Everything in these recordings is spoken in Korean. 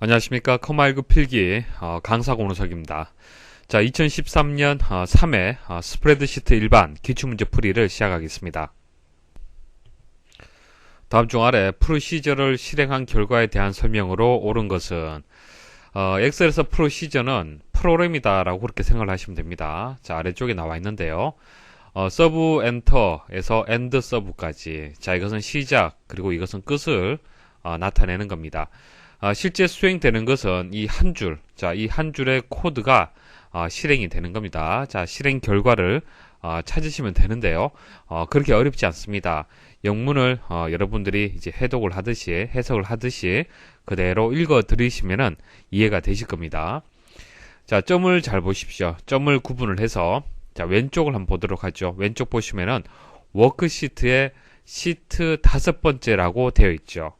안녕하십니까. 커마일급 필기 강사 고노석입니다. 자, 2013년 3회 스프레드시트 일반 기출문제 풀이를 시작하겠습니다. 다음 중 아래 프로시저를 실행한 결과에 대한 설명으로 옳은 것은 엑셀에서 프로시저는 프로그램이다 라고 그렇게 생각을 하시면 됩니다. 자, 아래쪽에 나와 있는데요. 서브 엔터에서 엔드 서브까지, 자, 이것은 시작 그리고 이것은 끝을 나타내는 겁니다. 실제 수행되는 것은 이 한 줄, 자, 이 한 줄의 코드가 실행이 되는 겁니다. 자, 실행 결과를 찾으시면 되는데요. 그렇게 어렵지 않습니다. 영문을 여러분들이 이제 해석을 하듯이 그대로 읽어 들으시면은 이해가 되실 겁니다. 자, 점을 잘 보십시오. 점을 구분을 해서, 자, 왼쪽을 한번 보도록 하죠. 왼쪽 보시면은 워크시트에 시트 5번째라고 되어 있죠.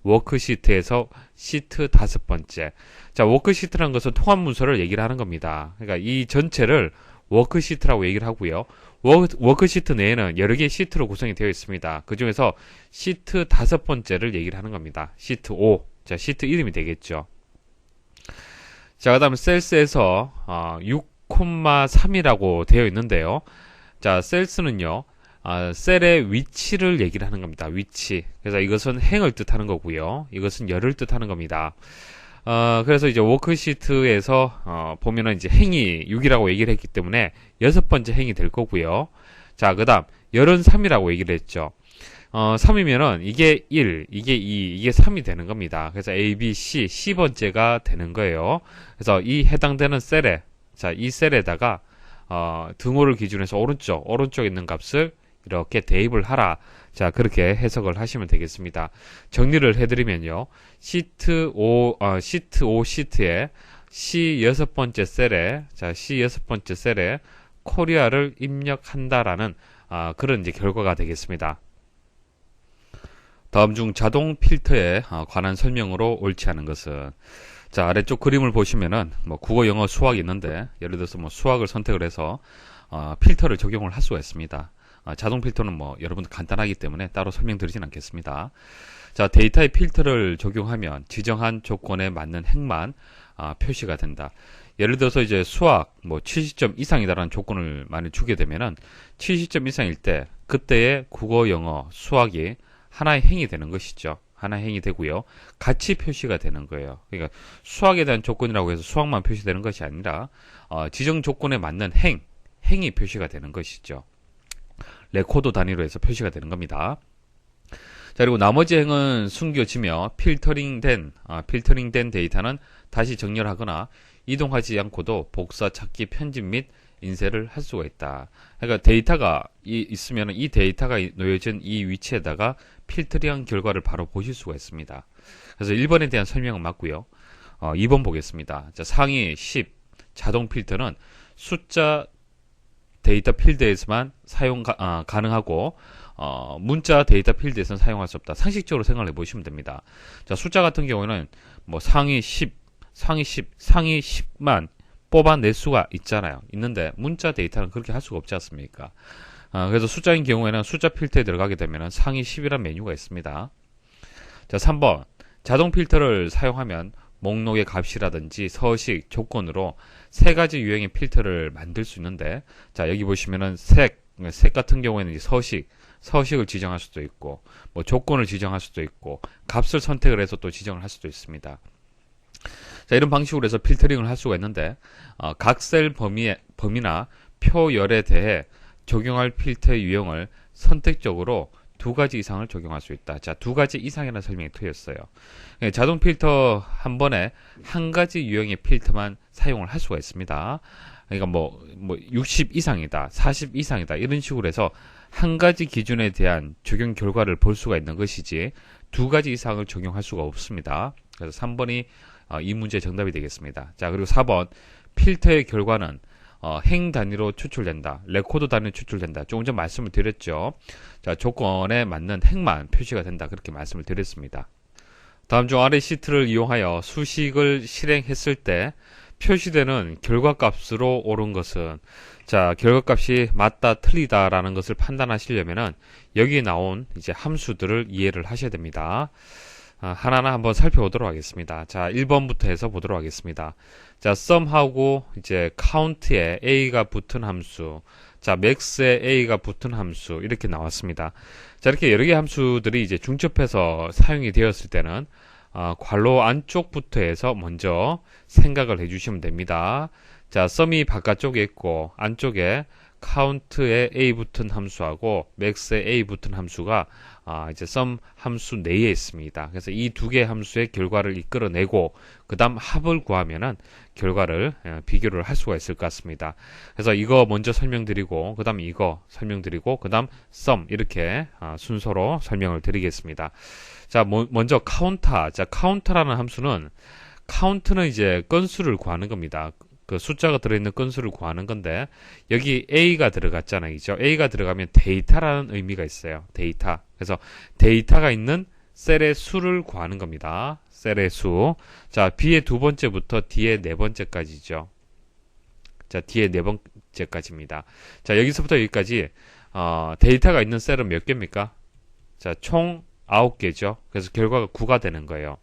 워크시트에서 시트 5번째. 자, 워크시트라는 것은 통합 문서를 얘기를 하는 겁니다. 그러니까 이 전체를 워크시트라고 얘기를 하고요. 워크시트 내에는 여러 개의 시트로 구성이 되어 있습니다. 그 중에서 시트 5번째를 얘기를 하는 겁니다. 시트 5. 자, 시트 이름이 되겠죠. 자, 그 다음에 셀스에서 6,3이라고 되어 있는데요. 자, 셀스는요, 셀의 위치를 얘기를 하는 겁니다. 위치. 그래서 이것은 행을 뜻하는 거고요. 이것은 열을 뜻하는 겁니다. 그래서 이제 워크시트에서 보면은 이제 행이 6이라고 얘기를 했기 때문에 6번째 행이 될 거고요. 자, 그 다음 열은 3이라고 얘기를 했죠. 3이면은 이게 1, 이게 2, 이게 3이 되는 겁니다. 그래서 A, B, C, C번째가 되는 거예요. 그래서 이 해당되는 셀에, 자, 이 셀에다가 등호를 기준해서 오른쪽에 있는 값을 이렇게 대입을 하라. 자, 그렇게 해석을 하시면 되겠습니다. 정리를 해드리면요. 시트 5 시트에 C 6번째 셀에, 자, C 6번째 셀에 코리아를 입력한다라는 그런 이제 결과가 되겠습니다. 다음 중 자동 필터에 관한 설명으로 옳지 않은 것은, 자, 아래쪽 그림을 보시면은 뭐 국어, 영어, 수학이 있는데, 예를 들어서 뭐 수학을 선택을 해서 필터를 적용을 할 수가 있습니다. 자동 필터는 뭐 여러분들 간단하기 때문에 따로 설명드리진 않겠습니다. 자, 데이터의 필터를 적용하면 지정한 조건에 맞는 행만 표시가 된다. 예를 들어서 이제 수학 뭐 70점 이상이다라는 조건을 만약 주게 되면은 70점 이상일 때 그때의 국어, 영어, 수학이 하나의 행이 되는 것이죠. 하나의 행이 되고요. 같이 표시가 되는 거예요. 그러니까 수학에 대한 조건이라고 해서 수학만 표시되는 것이 아니라 지정 조건에 맞는 행이 표시가 되는 것이죠. 레코드 단위로 해서 표시가 되는 겁니다. 자, 그리고 나머지 행은 숨겨지며 필터링된 데이터는 다시 정렬하거나 이동하지 않고도 복사, 찾기, 편집 및 인쇄를 할 수가 있다. 그러니까 데이터가 있으면 이 데이터가 놓여진 이 위치에다가 필터링한 결과를 바로 보실 수가 있습니다. 그래서 1번에 대한 설명은 맞고요. 2번 보겠습니다. 자, 상위 10 자동 필터는 숫자 데이터 필드에서만 사용 가능하고 문자 데이터 필드에서는 사용할 수 없다. 상식적으로 생각을 해보시면 됩니다. 자, 숫자 같은 경우에는 뭐 상위 10만 뽑아낼 수가 있잖아요. 있는데 문자 데이터는 그렇게 할 수가 없지 않습니까? 그래서 숫자인 경우에는 숫자 필터에 들어가게 되면 상위 10이라는 메뉴가 있습니다. 자, 3번 자동 필터를 사용하면 목록의 값이라든지 서식, 조건으로 세 가지 유형의 필터를 만들 수 있는데, 자, 여기 보시면은 색 같은 경우에는 서식을 지정할 수도 있고, 뭐 조건을 지정할 수도 있고, 값을 선택을 해서 또 지정을 할 수도 있습니다. 자, 이런 방식으로 해서 필터링을 할 수가 있는데, 각 셀 범위나 표열에 대해 적용할 필터의 유형을 선택적으로 2가지 이상을 적용할 수 있다. 자, 2가지 이상이라는 설명이 트였어요. 자동 필터 한 번에 한 가지 유형의 필터만 사용을 할 수가 있습니다. 그러니까 뭐 60 이상이다, 40 이상이다 이런 식으로 해서 한 가지 기준에 대한 적용 결과를 볼 수가 있는 것이지 2가지 이상을 적용할 수가 없습니다. 그래서 3번이 이 문제의 정답이 되겠습니다. 자, 그리고 4번 필터의 결과는 행 단위로 추출된다. 레코드 단위로 추출된다. 조금 전 말씀을 드렸죠. 자, 조건에 맞는 행만 표시가 된다. 그렇게 말씀을 드렸습니다. 다음 중 아래 시트를 이용하여 수식을 실행했을 때 표시되는 결과값으로 옳은 것은, 자, 결과값이 맞다, 틀리다 라는 것을 판단하시려면은 여기에 나온 이제 함수들을 이해를 하셔야 됩니다. 하나하나 한번 살펴보도록 하겠습니다. 자, 1번부터 해서 보도록 하겠습니다. 자, sum하고 이제 count에 a가 붙은 함수, 자, max에 a가 붙은 함수 이렇게 나왔습니다. 자, 이렇게 여러 개의 함수들이 이제 중첩해서 사용이 되었을 때는 괄호 안쪽부터 해서 먼저 생각을 해주시면 됩니다. 자, sum이 바깥쪽에 있고 안쪽에 count에 a 붙은 함수하고 max에 a 붙은 함수가 이제 sum 함수 내에 있습니다. 그래서 이 두 개의 함수의 결과를 이끌어내고 그 다음 합을 구하면은 결과를 비교를 할 수가 있을 것 같습니다. 그래서 이거 먼저 설명드리고 그 다음 이거 설명드리고 그 다음 sum 이렇게 순서로 설명을 드리겠습니다. 자, 먼저 counter. 자, counter라는 함수는 count는 이제 건수를 구하는 겁니다. 그 숫자가 들어있는 건수를 구하는 건데 여기 A가 들어갔잖아요. 그죠? A가 들어가면 데이터라는 의미가 있어요. 데이터. 그래서 데이터가 있는 셀의 수를 구하는 겁니다. 셀의 수. 자, B의 두 번째부터 D의 네 번째까지죠. 자, D의 네 번째까지입니다. 자, 여기서부터 여기까지 데이터가 있는 셀은 몇 개입니까? 자, 총 9개죠. 그래서 결과가 9가 되는 거예요.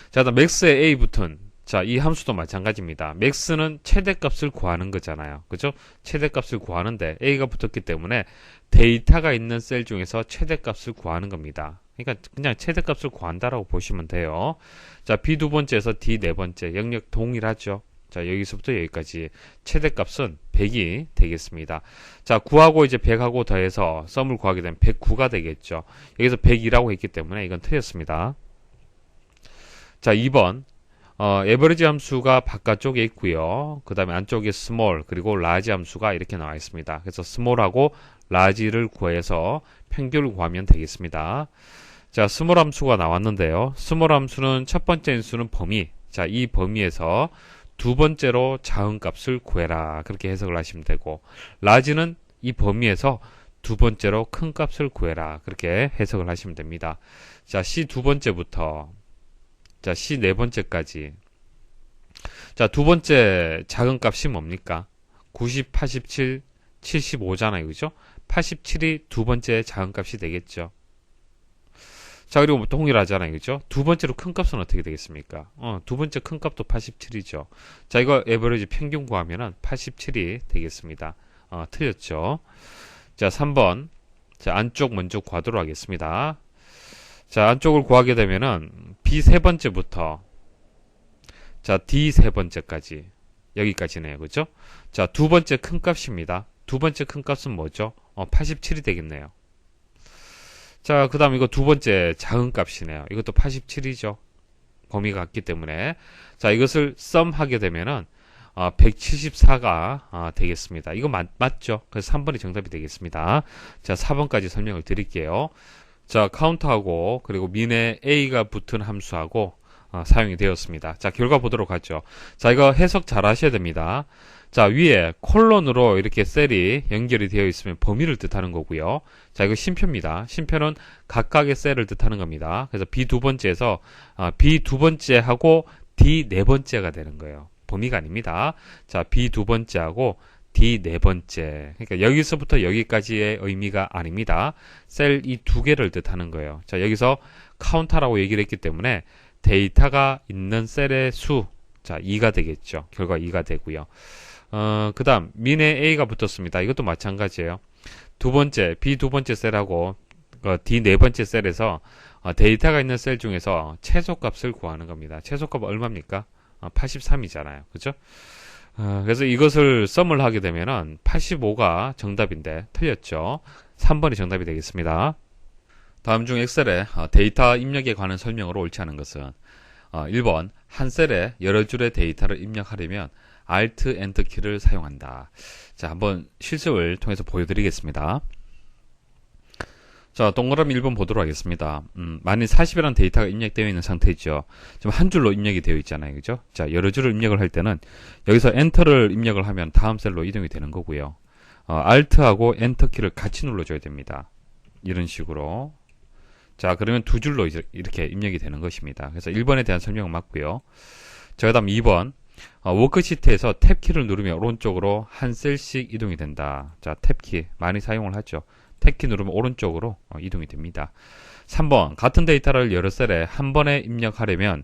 자, 그다음 max에 A 붙은 자, 이 함수도 마찬가지입니다. max는 최대값을 구하는 거잖아요. 그죠? 최대값을 구하는데 a가 붙었기 때문에 데이터가 있는 셀 중에서 최대값을 구하는 겁니다. 그러니까 그냥 최대값을 구한다라고 보시면 돼요. 자, b 두 번째에서 d 네 번째 영역 동일하죠. 자, 여기서부터 여기까지 최대값은 100이 되겠습니다. 자, 9하고 이제 100하고 더해서 썸을 구하게 되면 109가 되겠죠. 여기서 100이라고 했기 때문에 이건 틀렸습니다. 자, 2번 에버리지 함수가 바깥쪽에 있고요. 그 다음에 안쪽에 small 그리고 large 함수가 이렇게 나와 있습니다. 그래서 small하고 large를 구해서 평균을 구하면 되겠습니다. 자, small 함수가 나왔는데요. small 함수는 첫 번째 인수는 범위. 자, 이 범위에서 두 번째로 작은 값을 구해라. 그렇게 해석을 하시면 되고 large는 이 범위에서 두 번째로 큰 값을 구해라. 그렇게 해석을 하시면 됩니다. 자, C 두 번째부터 자, C 네 번째까지. 자, 두 번째 작은 값이 뭡니까? 90, 87, 75잖아요. 그죠? 87이 두 번째 작은 값이 되겠죠. 자, 그리고 동일하잖아요. 그죠? 두 번째로 큰 값은 어떻게 되겠습니까? 두 번째 큰 값도 87이죠. 자, 이거 에버리지 평균 구하면은 87이 되겠습니다. 틀렸죠. 자, 3번. 자, 안쪽 먼저 구하도록 하겠습니다. 자, 안쪽을 구하게 되면은 B 세 번째부터 자, D 세 번째까지 여기까지네요. 그죠? 자, 두 번째 큰 값입니다. 두 번째 큰 값은 뭐죠? 87이 되겠네요. 자, 그 다음 이거 두 번째 작은 값이네요. 이것도 87이죠. 범위가 같기 때문에. 자, 이것을 sum 하게 되면은 174가 되겠습니다. 이거 맞죠? 그래서 3번이 정답이 되겠습니다. 자, 4번까지 설명을 드릴게요. 자, 카운트하고 그리고 민의 a가 붙은 함수하고 사용이 되었습니다. 자, 결과 보도록 하죠. 자, 이거 해석 잘 하셔야 됩니다. 자, 위에 콜론으로 이렇게 셀이 연결이 되어 있으면 범위를 뜻하는 거고요. 자, 이거 심표입니다. 심표는 각각의 셀을 뜻하는 겁니다. 그래서 B 두 번째에서 B 두 번째하고 D 네 번째가 되는 거예요. 범위가 아닙니다. 자, B 두 번째하고 D 네 번째. 그러니까 여기서부터 여기까지의 의미가 아닙니다. 셀 이 두 개를 뜻하는 거예요. 자, 여기서 카운터라고 얘기를 했기 때문에 데이터가 있는 셀의 수. 자, 2가 되겠죠. 결과 2가 되고요. 그 다음, 민의 A가 붙었습니다. 이것도 마찬가지예요. 두 번째, B 두 번째 셀하고 D 네 번째 셀에서 데이터가 있는 셀 중에서 최소값을 구하는 겁니다. 최소값 얼마입니까? 83이잖아요. 그죠? 그래서 이것을 썸을 하게 되면은 85가 정답인데 틀렸죠. 3번이 정답이 되겠습니다. 다음 중 엑셀에 데이터 입력에 관한 설명으로 옳지 않은 것은 1번 한 셀에 여러 줄의 데이터를 입력하려면 Alt, Enter 키를 사용한다. 자, 한번 실습을 통해서 보여드리겠습니다. 자, 동그라미 1번 보도록 하겠습니다. 만일 40이라는 데이터가 입력되어 있는 상태죠. 지금 한 줄로 입력이 되어 있잖아요. 그죠? 자, 여러 줄을 입력을 할 때는 여기서 엔터를 입력을 하면 다음 셀로 이동이 되는 거고요. Alt하고 Enter 키를 같이 눌러줘야 됩니다. 이런 식으로. 자, 그러면 두 줄로 이렇게 입력이 되는 것입니다. 그래서 1번에 대한 설명은 맞고요. 자, 그 다음 2번. 워크시트에서 탭키를 누르면 오른쪽으로 한 셀씩 이동이 된다. 자, 탭키 많이 사용을 하죠. 탭키 누르면 오른쪽으로 이동이 됩니다. 3번 같은 데이터를 여러 셀에 한 번에 입력하려면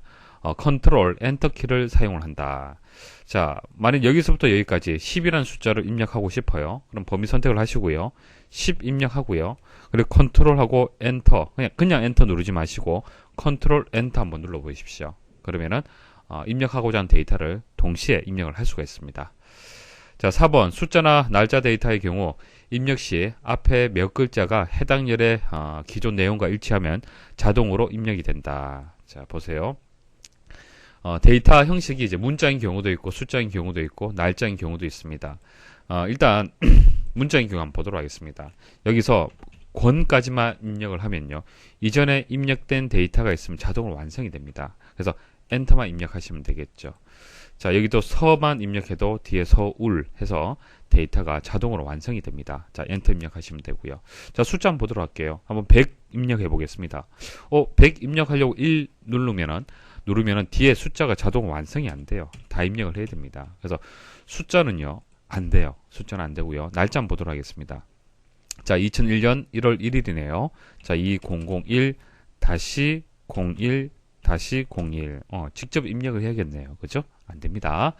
컨트롤 엔터키를 사용을 한다. 자, 만약 여기서부터 여기까지 10이라는 숫자를 입력하고 싶어요. 그럼 범위 선택을 하시고요. 10 입력하고요. 그리고 컨트롤하고 엔터, 그냥 엔터 누르지 마시고 컨트롤 엔터 한번 눌러 보십시오. 그러면은 입력하고자 하는 데이터를 동시에 입력을 할 수가 있습니다. 자, 4번 숫자나 날짜 데이터의 경우 입력 시 앞에 몇 글자가 해당 열의 기존 내용과 일치하면 자동으로 입력이 된다. 자, 보세요. 데이터 형식이 이제 문자인 경우도 있고 숫자인 경우도 있고 날짜인 경우도 있습니다. 일단 문자인 경우 한번 보도록 하겠습니다. 여기서 권까지만 입력을 하면요. 이전에 입력된 데이터가 있으면 자동으로 완성이 됩니다. 그래서 엔터만 입력하시면 되겠죠. 자, 여기도 서만 입력해도 뒤에 서울 해서 데이터가 자동으로 완성이 됩니다. 자, 엔터 입력하시면 되고요. 자, 숫자 한번 보도록 할게요. 한번 100 입력해 보겠습니다. 100 입력하려고 1 누르면은 뒤에 숫자가 자동 완성이 안 돼요. 다 입력을 해야 됩니다. 그래서 숫자는요, 안 돼요. 숫자는 안 되고요. 날짜 한번 보도록 하겠습니다. 자, 2001년 1월 1일이네요. 자, 2001-01-01. 직접 입력을 해야겠네요. 그죠? 안 됩니다.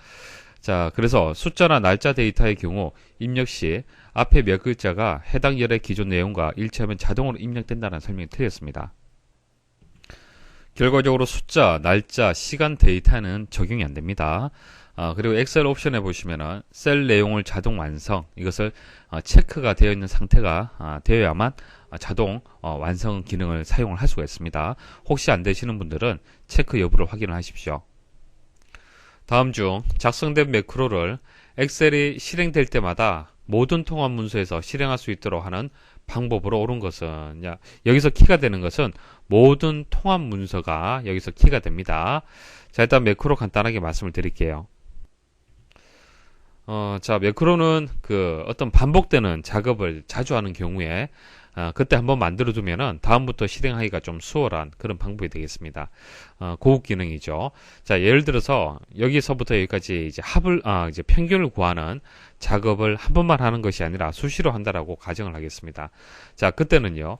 자, 그래서 숫자나 날짜 데이터의 경우 입력 시 앞에 몇 글자가 해당 열의 기존 내용과 일치하면 자동으로 입력된다는 설명이 틀렸습니다. 결과적으로 숫자, 날짜, 시간 데이터는 적용이 안 됩니다. 그리고 엑셀 옵션에 보시면은 셀 내용을 자동 완성, 이것을 체크가 되어 있는 상태가 되어야만 자동 완성 기능을 사용을 할 수가 있습니다. 혹시 안 되시는 분들은 체크 여부를 확인을 하십시오. 다음 중 작성된 매크로를 엑셀이 실행될 때마다 모든 통합 문서에서 실행할 수 있도록 하는 방법으로 옳은 것은, 여기서 키가 되는 것은 모든 통합 문서가 여기서 키가 됩니다. 자, 일단 매크로 간단하게 말씀을 드릴게요. 자, 매크로는 어떤 반복되는 작업을 자주 하는 경우에 그때 한번 만들어 두면은 다음부터 실행하기가 좀 수월한 그런 방법이 되겠습니다. 고급 기능이죠. 자, 예를 들어서 여기서부터 여기까지 이제 이제 평균을 구하는 작업을 한 번만 하는 것이 아니라 수시로 한다라고 가정을 하겠습니다. 자, 그때는요,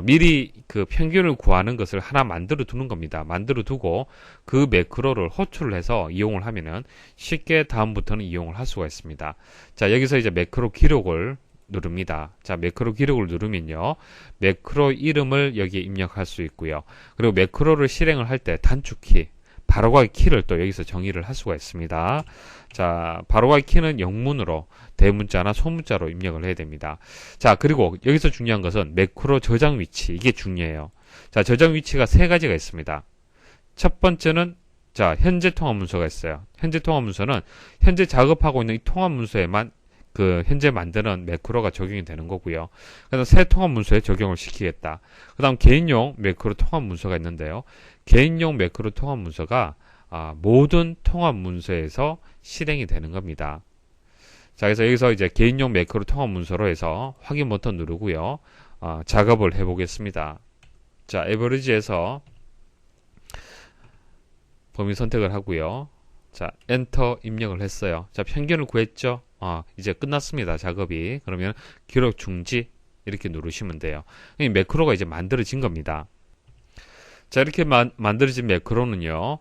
미리 그 평균을 구하는 것을 하나 만들어 두는 겁니다. 만들어 두고 그 매크로를 호출을 해서 이용을 하면은 쉽게 다음부터는 이용을 할 수가 있습니다. 자, 여기서 이제 매크로 기록을 누릅니다. 자, 매크로 기록을 누르면요, 매크로 이름을 여기에 입력할 수 있고요. 그리고 매크로를 실행을 할 때 단축키, 바로가기 키를 또 여기서 정의를 할 수가 있습니다. 자, 바로가기 키는 영문으로 대문자나 소문자로 입력을 해야 됩니다. 자, 그리고 여기서 중요한 것은 매크로 저장 위치, 이게 중요해요. 자, 저장 위치가 세 가지가 있습니다. 첫 번째는 현재 통합 문서가 있어요. 현재 통합 문서는 현재 작업하고 있는 이 통합 문서에만 현재 만드는 매크로가 적용이 되는 거고요. 그래서 새 통합 문서에 적용을 시키겠다. 그 다음 개인용 매크로 통합 문서가 있는데요. 개인용 매크로 통합 문서가 모든 통합 문서에서 실행이 되는 겁니다. 자, 그래서 여기서 이제 개인용 매크로 통합 문서로 해서 확인 버튼 누르고요. 작업을 해보겠습니다. 자, 에버리지에서 범위 선택을 하고요. 자, 엔터 입력을 했어요. 자, 평균을 구했죠. 이제 끝났습니다. 작업이. 그러면 기록 중지 이렇게 누르시면 돼요. 이 매크로가 이제 만들어진 겁니다. 자, 이렇게 만들어진 매크로는요,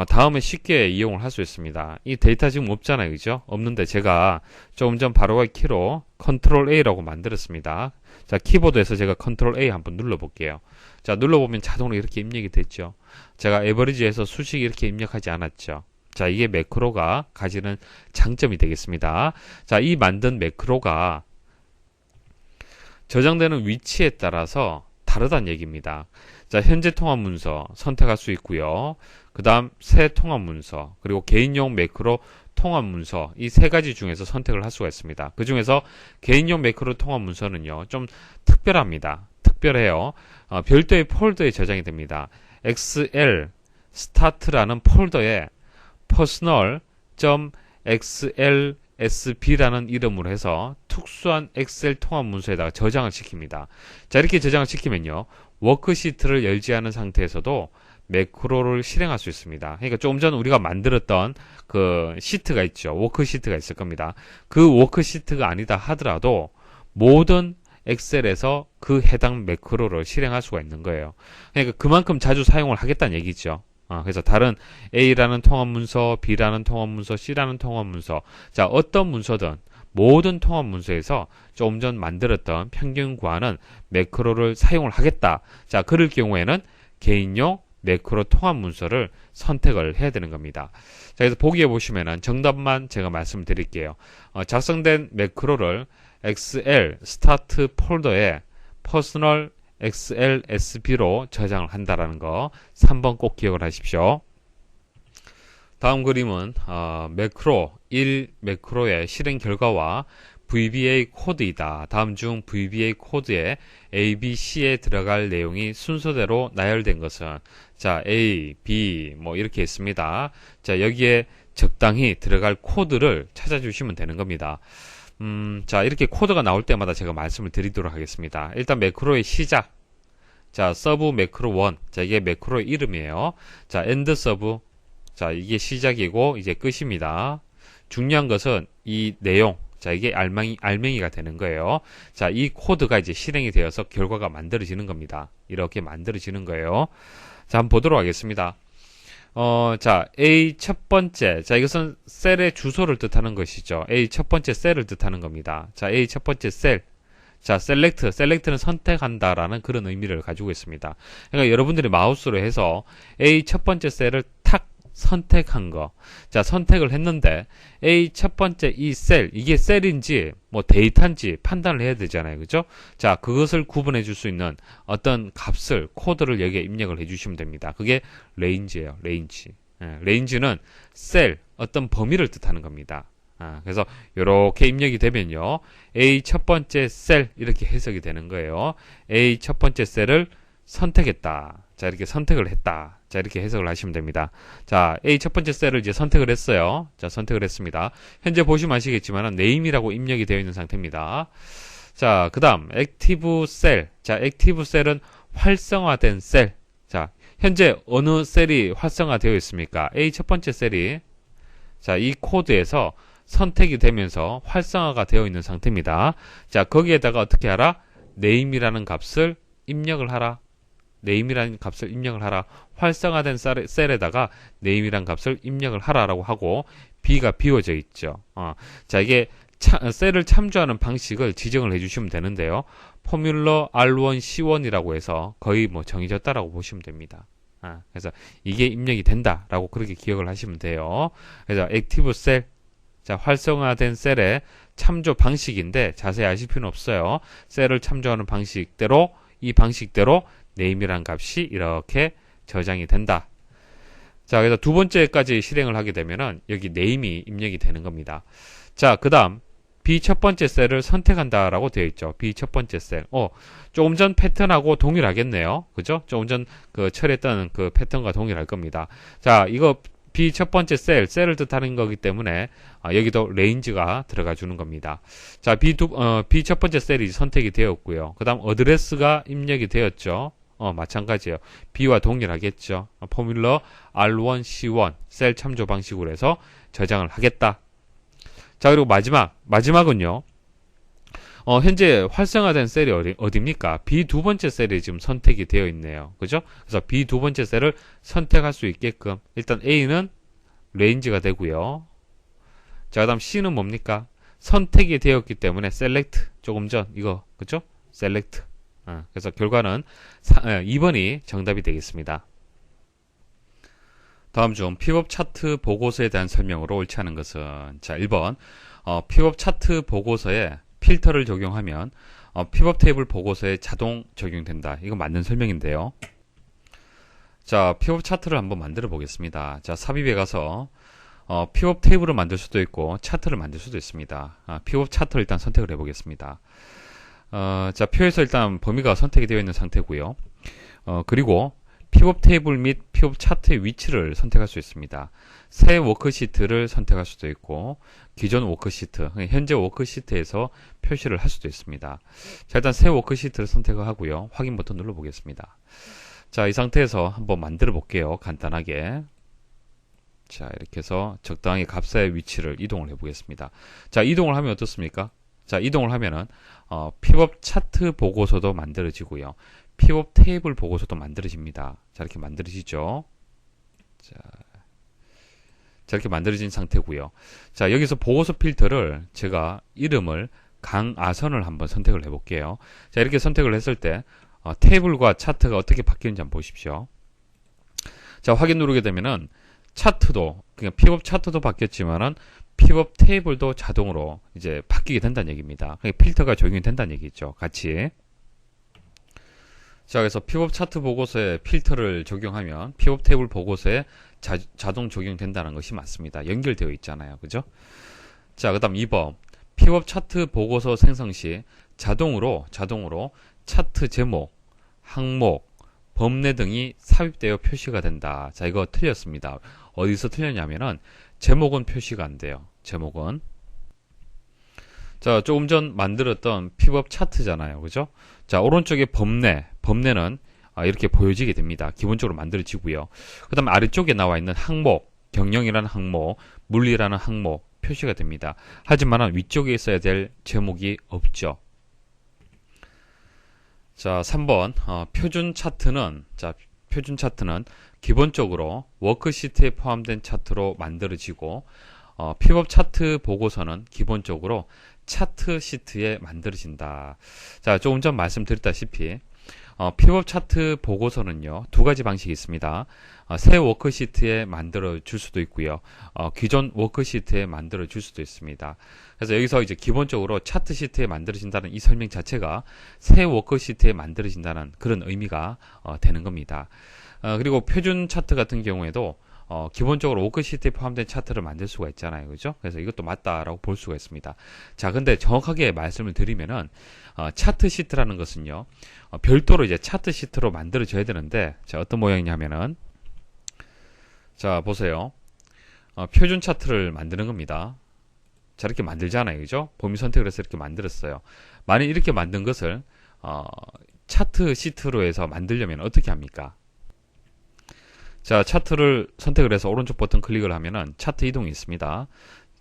다음에 쉽게 이용을 할 수 있습니다. 이 데이터 지금 없잖아요. 그죠? 없는데 제가 조금 전 바로가기 키로 컨트롤 A라고 만들었습니다. 자, 키보드에서 제가 컨트롤 A 한번 눌러볼게요. 자, 눌러보면 자동으로 이렇게 입력이 됐죠. 제가 에버리지에서 수식 이렇게 입력하지 않았죠. 자, 이게 매크로가 가지는 장점이 되겠습니다. 자, 이 만든 매크로가 저장되는 위치에 따라서 다르다는 얘기입니다. 자, 현재 통합 문서 선택할 수 있고요. 그 다음 새 통합 문서, 그리고 개인용 매크로 통합 문서, 이 세 가지 중에서 선택을 할 수가 있습니다. 그 중에서 개인용 매크로 통합 문서는요, 좀 특별합니다. 특별해요. 별도의 폴더에 저장이 됩니다. XL 스타트라는 폴더에 personal.xlsb라는 이름으로 해서 특수한 엑셀 통합 문서에다가 저장을 시킵니다. 자, 이렇게 저장을 시키면요, 워크시트를 열지 않은 상태에서도 매크로를 실행할 수 있습니다. 그러니까 조금 전 우리가 만들었던 그 시트가 있죠. 워크시트가 있을 겁니다. 그 워크시트가 아니다 하더라도 모든 엑셀에서 그 해당 매크로를 실행할 수가 있는 거예요. 그러니까 그만큼 자주 사용을 하겠다는 얘기죠. 그래서 다른 A라는 통합 문서, B라는 통합 문서, C라는 통합 문서, 자, 어떤 문서든 모든 통합 문서에서 조금 전 만들었던 평균 구하는 매크로를 사용을 하겠다. 자, 그럴 경우에는 개인용 매크로 통합 문서를 선택을 해야 되는 겁니다. 자, 그래서 보기에 보시면은 정답만 제가 말씀드릴게요. 작성된 매크로를 엑셀 스타트 폴더에 퍼스널 XLSB로 저장을 한다라는 거 3번 꼭 기억을 하십시오. 다음 그림은 매크로 1 매크로의 실행 결과와 VBA 코드이다. 다음 중 VBA 코드에 A, B, C에 들어갈 내용이 순서대로 나열된 것은 자 A, B 뭐 이렇게 있습니다. 자 여기에 적당히 들어갈 코드를 찾아주시면 되는 겁니다. 자 이렇게 코드가 나올 때마다 제가 말씀을 드리도록 하겠습니다. 일단 매크로의 시작, 자 서브 매크로 1, 자 이게 매크로의 이름이에요. 자 엔드 서브, 자 이게 시작이고 이제 끝입니다. 중요한 것은 이 내용, 자 이게 알맹이가 되는 거예요. 자 이 코드가 이제 실행이 되어서 결과가 만들어지는 겁니다. 이렇게 만들어지는 거예요. 자 한번 보도록 하겠습니다. 자, A 첫 번째. 자, 이것은 셀의 주소를 뜻하는 것이죠. A 첫 번째 셀을 뜻하는 겁니다. 자, A 첫 번째 셀. 자, 셀렉트는 선택한다라는 그런 의미를 가지고 있습니다. 그러니까 여러분들이 마우스로 해서 A 첫 번째 셀을 탁 선택한 거. 자, 선택을 했는데 A 첫 번째 이 셀, 이게 셀인지 뭐 데이터인지 판단을 해야 되잖아요. 그죠? 자, 그것을 구분해 줄 수 있는 어떤 값을, 코드를 여기에 입력을 해 주시면 됩니다. 그게 레인지예요. 레인지. 레인지는 셀, 어떤 범위를 뜻하는 겁니다. 그래서 이렇게 입력이 되면요. A 첫 번째 셀 이렇게 해석이 되는 거예요. A 첫 번째 셀을 선택했다. 자, 이렇게 선택을 했다. 자, 이렇게 해석을 하시면 됩니다. 자, A 첫 번째 셀을 이제 선택을 했어요. 자, 선택을 했습니다. 현재 보시면 아시겠지만, 네임이라고 입력이 되어 있는 상태입니다. 자, 그 다음, 액티브 셀. 자, 액티브 셀은 활성화된 셀. 자, 현재 어느 셀이 활성화되어 있습니까? A 첫 번째 셀이, 자, 이 코드에서 선택이 되면서 활성화가 되어 있는 상태입니다. 자, 거기에다가 어떻게 하라? 네임이라는 값을 입력을 하라. 네임이라는 값을 입력을 하라. 활성화된 셀에다가 네임이라는 값을 입력을 하라라고 하고 B가 비워져 있죠. 자 이게 셀을 참조하는 방식을 지정을 해주시면 되는데요. 포뮬러 R1 C1이라고 해서 거의 뭐 정해졌다라고 보시면 됩니다. 그래서 이게 입력이 된다라고 그렇게 기억을 하시면 돼요. 그래서 액티브 셀, 자 활성화된 셀의 참조 방식인데 자세히 아실 필요는 없어요. 셀을 참조하는 방식대로 이 방식대로 네임이라는 값이 이렇게 저장이 된다. 자, 그래서 두 번째까지 실행을 하게 되면은 여기 네임이 입력이 되는 겁니다. 자, 그 다음 B 첫 번째 셀을 선택한다라고 되어 있죠. B 첫 번째 셀. 조금 전 패턴하고 동일하겠네요. 그죠? 조금 전 그 처리했던 그 패턴과 동일할 겁니다. 자, 이거 B 첫 번째 셀을 뜻하는 거기 때문에 여기도 레인지가 들어가 주는 겁니다. 자, B 첫 번째 셀이 선택이 되었고요. 그 다음 어드레스가 입력이 되었죠. 마찬가지예요. B와 동일하겠죠. 포뮬러 R1 C1 셀 참조 방식으로 해서 저장을 하겠다. 자, 그리고 마지막은요. 현재 활성화된 셀이 어디입니까? B 두 번째 셀이 지금 선택이 되어 있네요. 그죠? 그래서 B 두 번째 셀을 선택할 수 있게끔 일단 A는 레인지가 되고요. 자, 그 다음 C는 뭡니까? 선택이 되었기 때문에 select 조금 전 이거 그죠? select. 그래서 결과는 2번이 정답이 되겠습니다. 다음 중 픽업 차트 보고서에 대한 설명으로 옳지 않은 것은 자 1번 픽업 차트 보고서에 필터를 적용하면 픽업 테이블 보고서에 자동 적용된다. 이거 맞는 설명인데요. 자 픽업 차트를 한번 만들어 보겠습니다. 자 삽입에 가서 픽업 테이블을 만들 수도 있고 차트를 만들 수도 있습니다. 픽업 차트를 일단 선택을 해 보겠습니다. 자 표에서 일단 범위가 선택이 되어 있는 상태고요. 그리고 픽업 테이블 및 픽업 차트의 위치를 선택할 수 있습니다. 새 워크시트를 선택할 수도 있고 기존 워크시트, 현재 워크시트에서 표시를 할 수도 있습니다. 자 일단 새 워크시트를 선택을 하고요. 확인 버튼 눌러 보겠습니다. 자 이 상태에서 한번 만들어 볼게요. 간단하게. 자 이렇게 해서 적당히 값의 위치를 이동을 해 보겠습니다. 자 이동을 하면 어떻습니까? 자, 이동을 하면은 픽업 차트 보고서도 만들어지고요. 픽업 테이블 보고서도 만들어집니다. 자, 이렇게 만들어지죠. 자, 이렇게 만들어진 상태고요. 자, 여기서 보고서 필터를 제가 이름을 강아선을 한번 선택을 해볼게요. 자, 이렇게 선택을 했을 때 테이블과 차트가 어떻게 바뀌는지 한번 보십시오. 자, 확인 누르게 되면은 차트도 그냥 픽업 차트도 바뀌었지만은 픽업 테이블도 자동으로 이제 바뀌게 된다는 얘기입니다. 그러니까 필터가 적용이 된다는 얘기죠. 같이. 자, 그래서 픽업 차트 보고서에 필터를 적용하면 픽업 테이블 보고서에 자동 적용된다는 것이 맞습니다. 연결되어 있잖아요. 그죠? 자, 그 다음 2번. 픽업 차트 보고서 생성 시 자동으로 차트 제목, 항목, 범례 등이 삽입되어 표시가 된다. 자, 이거 틀렸습니다. 어디서 틀렸냐면은 제목은 표시가 안 돼요. 제목은. 자, 조금 전 만들었던 픽업 차트잖아요. 그죠? 자, 오른쪽에 범례는 이렇게 보여지게 됩니다. 기본적으로 만들어지고요. 그 다음에 아래쪽에 나와 있는 항목, 경영이라는 항목, 물리라는 항목 표시가 됩니다. 하지만 위쪽에 있어야 될 제목이 없죠. 자, 3번 표준 차트는 기본적으로 워크시트에 포함된 차트로 만들어지고 픽업 차트 보고서는 기본적으로 차트 시트에 만들어진다. 자, 조금 전 말씀드렸다시피 픽업 차트 보고서는요, 두 가지 방식이 있습니다. 새 워크시트에 만들어 줄 수도 있고요. 기존 워크시트에 만들어 줄 수도 있습니다. 그래서 여기서 이제 기본적으로 차트 시트에 만들어진다는 이 설명 자체가 새 워크시트에 만들어진다는 그런 의미가 되는 겁니다. 그리고 표준 차트 같은 경우에도 기본적으로 워크시트에 포함된 차트를 만들 수가 있잖아요. 그죠? 그래서 이것도 맞다라고 볼 수가 있습니다. 자, 근데 정확하게 말씀을 드리면은, 차트 시트라는 것은요, 별도로 이제 차트 시트로 만들어져야 되는데, 자, 어떤 모양이냐면은, 자, 보세요. 표준 차트를 만드는 겁니다. 자, 이렇게 만들잖아요. 그죠? 범위 선택을 해서 이렇게 만들었어요. 만약 이렇게 만든 것을, 차트 시트로 해서 만들려면 어떻게 합니까? 자, 차트를 선택을 해서 오른쪽 버튼 클릭을 하면은 차트 이동이 있습니다.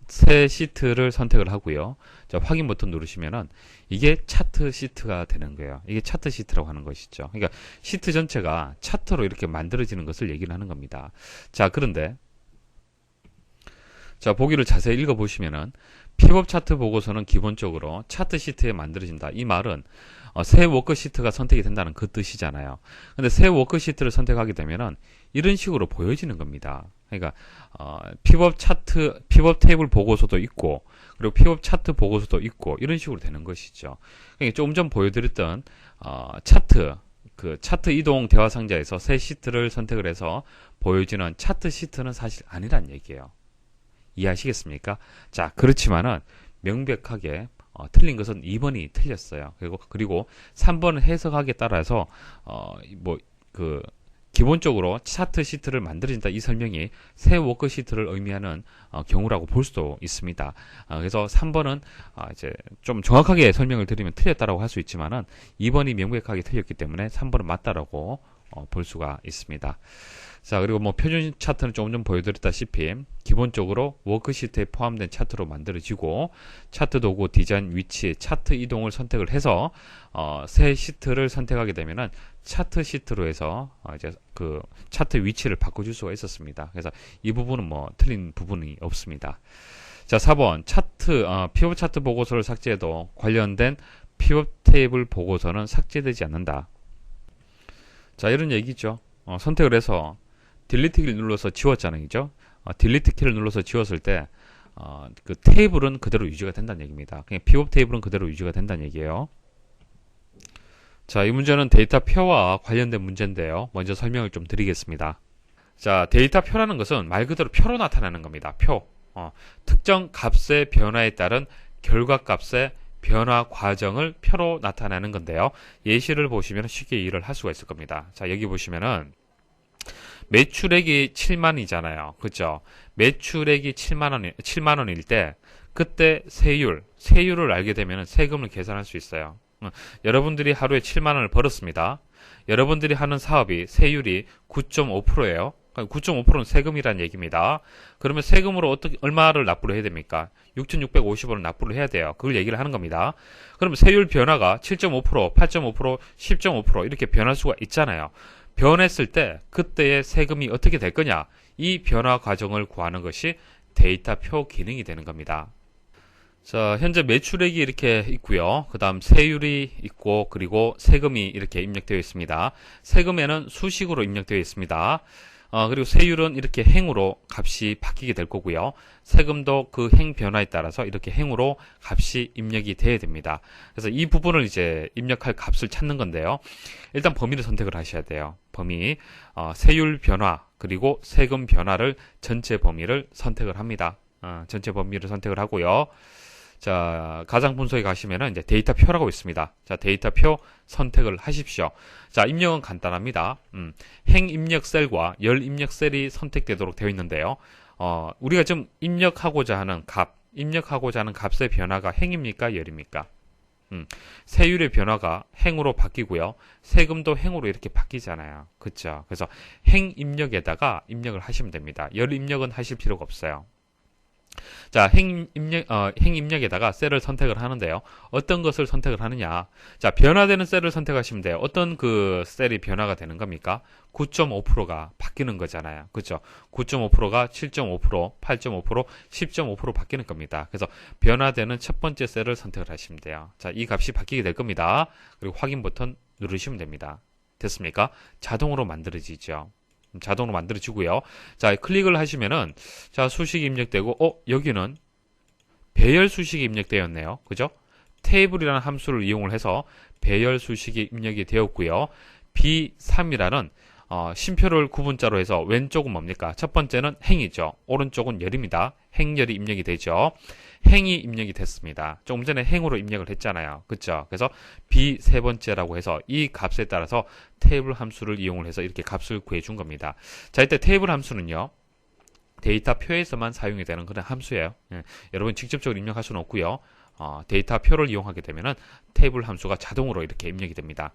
새 시트를 선택을 하고요. 자, 확인 버튼 누르시면은 이게 차트 시트가 되는 거예요. 이게 차트 시트라고 하는 것이죠. 그러니까 시트 전체가 차트로 이렇게 만들어지는 것을 얘기를 하는 겁니다. 자, 그런데 자, 보기를 자세히 읽어보시면은 픽업 차트 보고서는 기본적으로 차트 시트에 만들어진다. 이 말은 새 워크시트가 선택이 된다는 그 뜻이잖아요. 근데 새 워크시트를 선택하게 되면은 이런 식으로 보여지는 겁니다. 그러니까 픽업 테이블 보고서도 있고, 그리고 픽업 차트 보고서도 있고, 이런 식으로 되는 것이죠. 그러니까 조금 전 보여드렸던 차트 이동 대화 상자에서 새 시트를 선택을 해서 보여지는 차트 시트는 사실 아니란 얘기예요. 이해하시겠습니까? 자, 그렇지만은 명백하게 틀린 것은 2번이 틀렸어요. 그리고 3번은 해석하기에 따라서 기본적으로 차트 시트를 만들어진다, 이 설명이 새 워크시트를 의미하는 경우라고 볼 수도 있습니다. 그래서 3번은 이제 좀 정확하게 설명을 드리면 틀렸다라고 할 수 있지만은 2번이 명백하게 틀렸기 때문에 3번은 맞다라고 볼 수가 있습니다. 자, 그리고 표준 차트는 조금 전 보여드렸다시피 기본적으로 워크시트에 포함된 차트로 만들어지고, 차트 도구, 디자인, 위치, 차트 이동을 선택을 해서 새 시트를 선택하게 되면은 차트 시트로 해서 이제 그 차트 위치를 바꿔줄 수가 있었습니다. 그래서 이 부분은 틀린 부분이 없습니다. 자, 4번 픽업 차트 보고서를 삭제해도 관련된 픽업 테이블 보고서는 삭제되지 않는다. 자, 이런 얘기죠. 선택을 해서 딜리트 키를 눌러서 지웠잖아요. 그죠? 딜리트 키를 눌러서 지웠을 때, 그 테이블은 그대로 유지가 된다는 얘기입니다. 그냥 픽업 테이블은 그대로 유지가 된다는 얘기예요. 자, 이 문제는 데이터 표와 관련된 문제인데요. 먼저 설명을 좀 드리겠습니다. 자, 데이터 표라는 것은 말 그대로 표로 나타나는 겁니다. 표. 특정 값의 변화에 따른 결과값의 변화 과정을 표로 나타내는 건데요. 예시를 보시면 쉽게 이해를 할 수가 있을 겁니다. 자, 여기 보시면은 매출액이 7만이잖아요. 그죠? 매출액이 7만 원일 때 그때 세율을 알게 되면 세금을 계산할 수 있어요. 여러분들이 하루에 7만 원을 벌었습니다. 여러분들이 하는 사업이 세율이 9.5%예요. 9.5%는 세금이라는 얘기입니다. 그러면 세금으로 얼마를 납부를 해야 됩니까? 6,650원을 납부를 해야 돼요. 그걸 얘기를 하는 겁니다. 그러면 세율 변화가 7.5%, 8.5%, 10.5% 이렇게 변할 수가 있잖아요. 변했을 때 그때의 세금이 어떻게 될 거냐? 이 변화 과정을 구하는 것이 데이터표 기능이 되는 겁니다. 자, 현재 매출액이 이렇게 있고요. 그 다음 세율이 있고, 그리고 세금이 이렇게 입력되어 있습니다. 세금에는 수식으로 입력되어 있습니다. 그리고 세율은 이렇게 행으로 값이 바뀌게 될 거고요. 세금도 그 행 변화에 따라서 이렇게 행으로 값이 입력이 돼야 됩니다. 그래서 이 부분을 이제 입력할 값을 찾는 건데요. 일단 범위를 선택을 하셔야 돼요. 범위, 세율 변화, 그리고 세금 변화를 전체 범위를 선택을 합니다. 전체 범위를 선택을 하고요. 자, 가장 분석에 가시면은 이제 데이터표라고 있습니다. 자, 데이터표 선택을 하십시오. 자, 입력은 간단합니다. 행 입력 셀과 열 입력 셀이 선택되도록 되어 있는데요. 우리가 좀 입력하고자 하는 값의 변화가 행입니까? 열입니까? 세율의 변화가 행으로 바뀌고요. 세금도 행으로 이렇게 바뀌잖아요. 그쵸? 그래서 행 입력에다가 입력을 하시면 됩니다. 열 입력은 하실 필요가 없어요. 자, 행 입력에다가 셀을 선택을 하는데요. 어떤 것을 선택을 하느냐. 자, 변화되는 셀을 선택하시면 돼요. 어떤 그 셀이 변화가 되는 겁니까? 9.5%가 바뀌는 거잖아요. 그죠? 9.5%가 7.5%, 8.5%, 10.5% 바뀌는 겁니다. 그래서 변화되는 첫 번째 셀을 선택을 하시면 돼요. 자, 이 값이 바뀌게 될 겁니다. 그리고 확인 버튼 누르시면 됩니다. 됐습니까? 자동으로 만들어지죠. 자동으로 만들어지고요. 자, 클릭을 하시면은, 자, 수식이 입력되고, 여기는 배열 수식이 입력되었네요. 그죠? 테이블이라는 함수를 이용을 해서 배열 수식이 입력이 되었고요. B3이라는 심표를 구분자로 해서 왼쪽은 뭡니까? 첫 번째는 행이죠. 오른쪽은 열입니다. 행열이 입력이 되죠. 행이 입력이 됐습니다. 조금 전에 행으로 입력을 했잖아요. 그쵸? 그래서 B 세 번째라고 해서 이 값에 따라서 테이블 함수를 이용을 해서 이렇게 값을 구해준 겁니다. 자, 이때 테이블 함수는요. 데이터표에서만 사용이 되는 그런 함수예요. 여러분 직접적으로 입력할 수는 없고요. 데이터표를 이용하게 되면은 테이블 함수가 자동으로 이렇게 입력이 됩니다.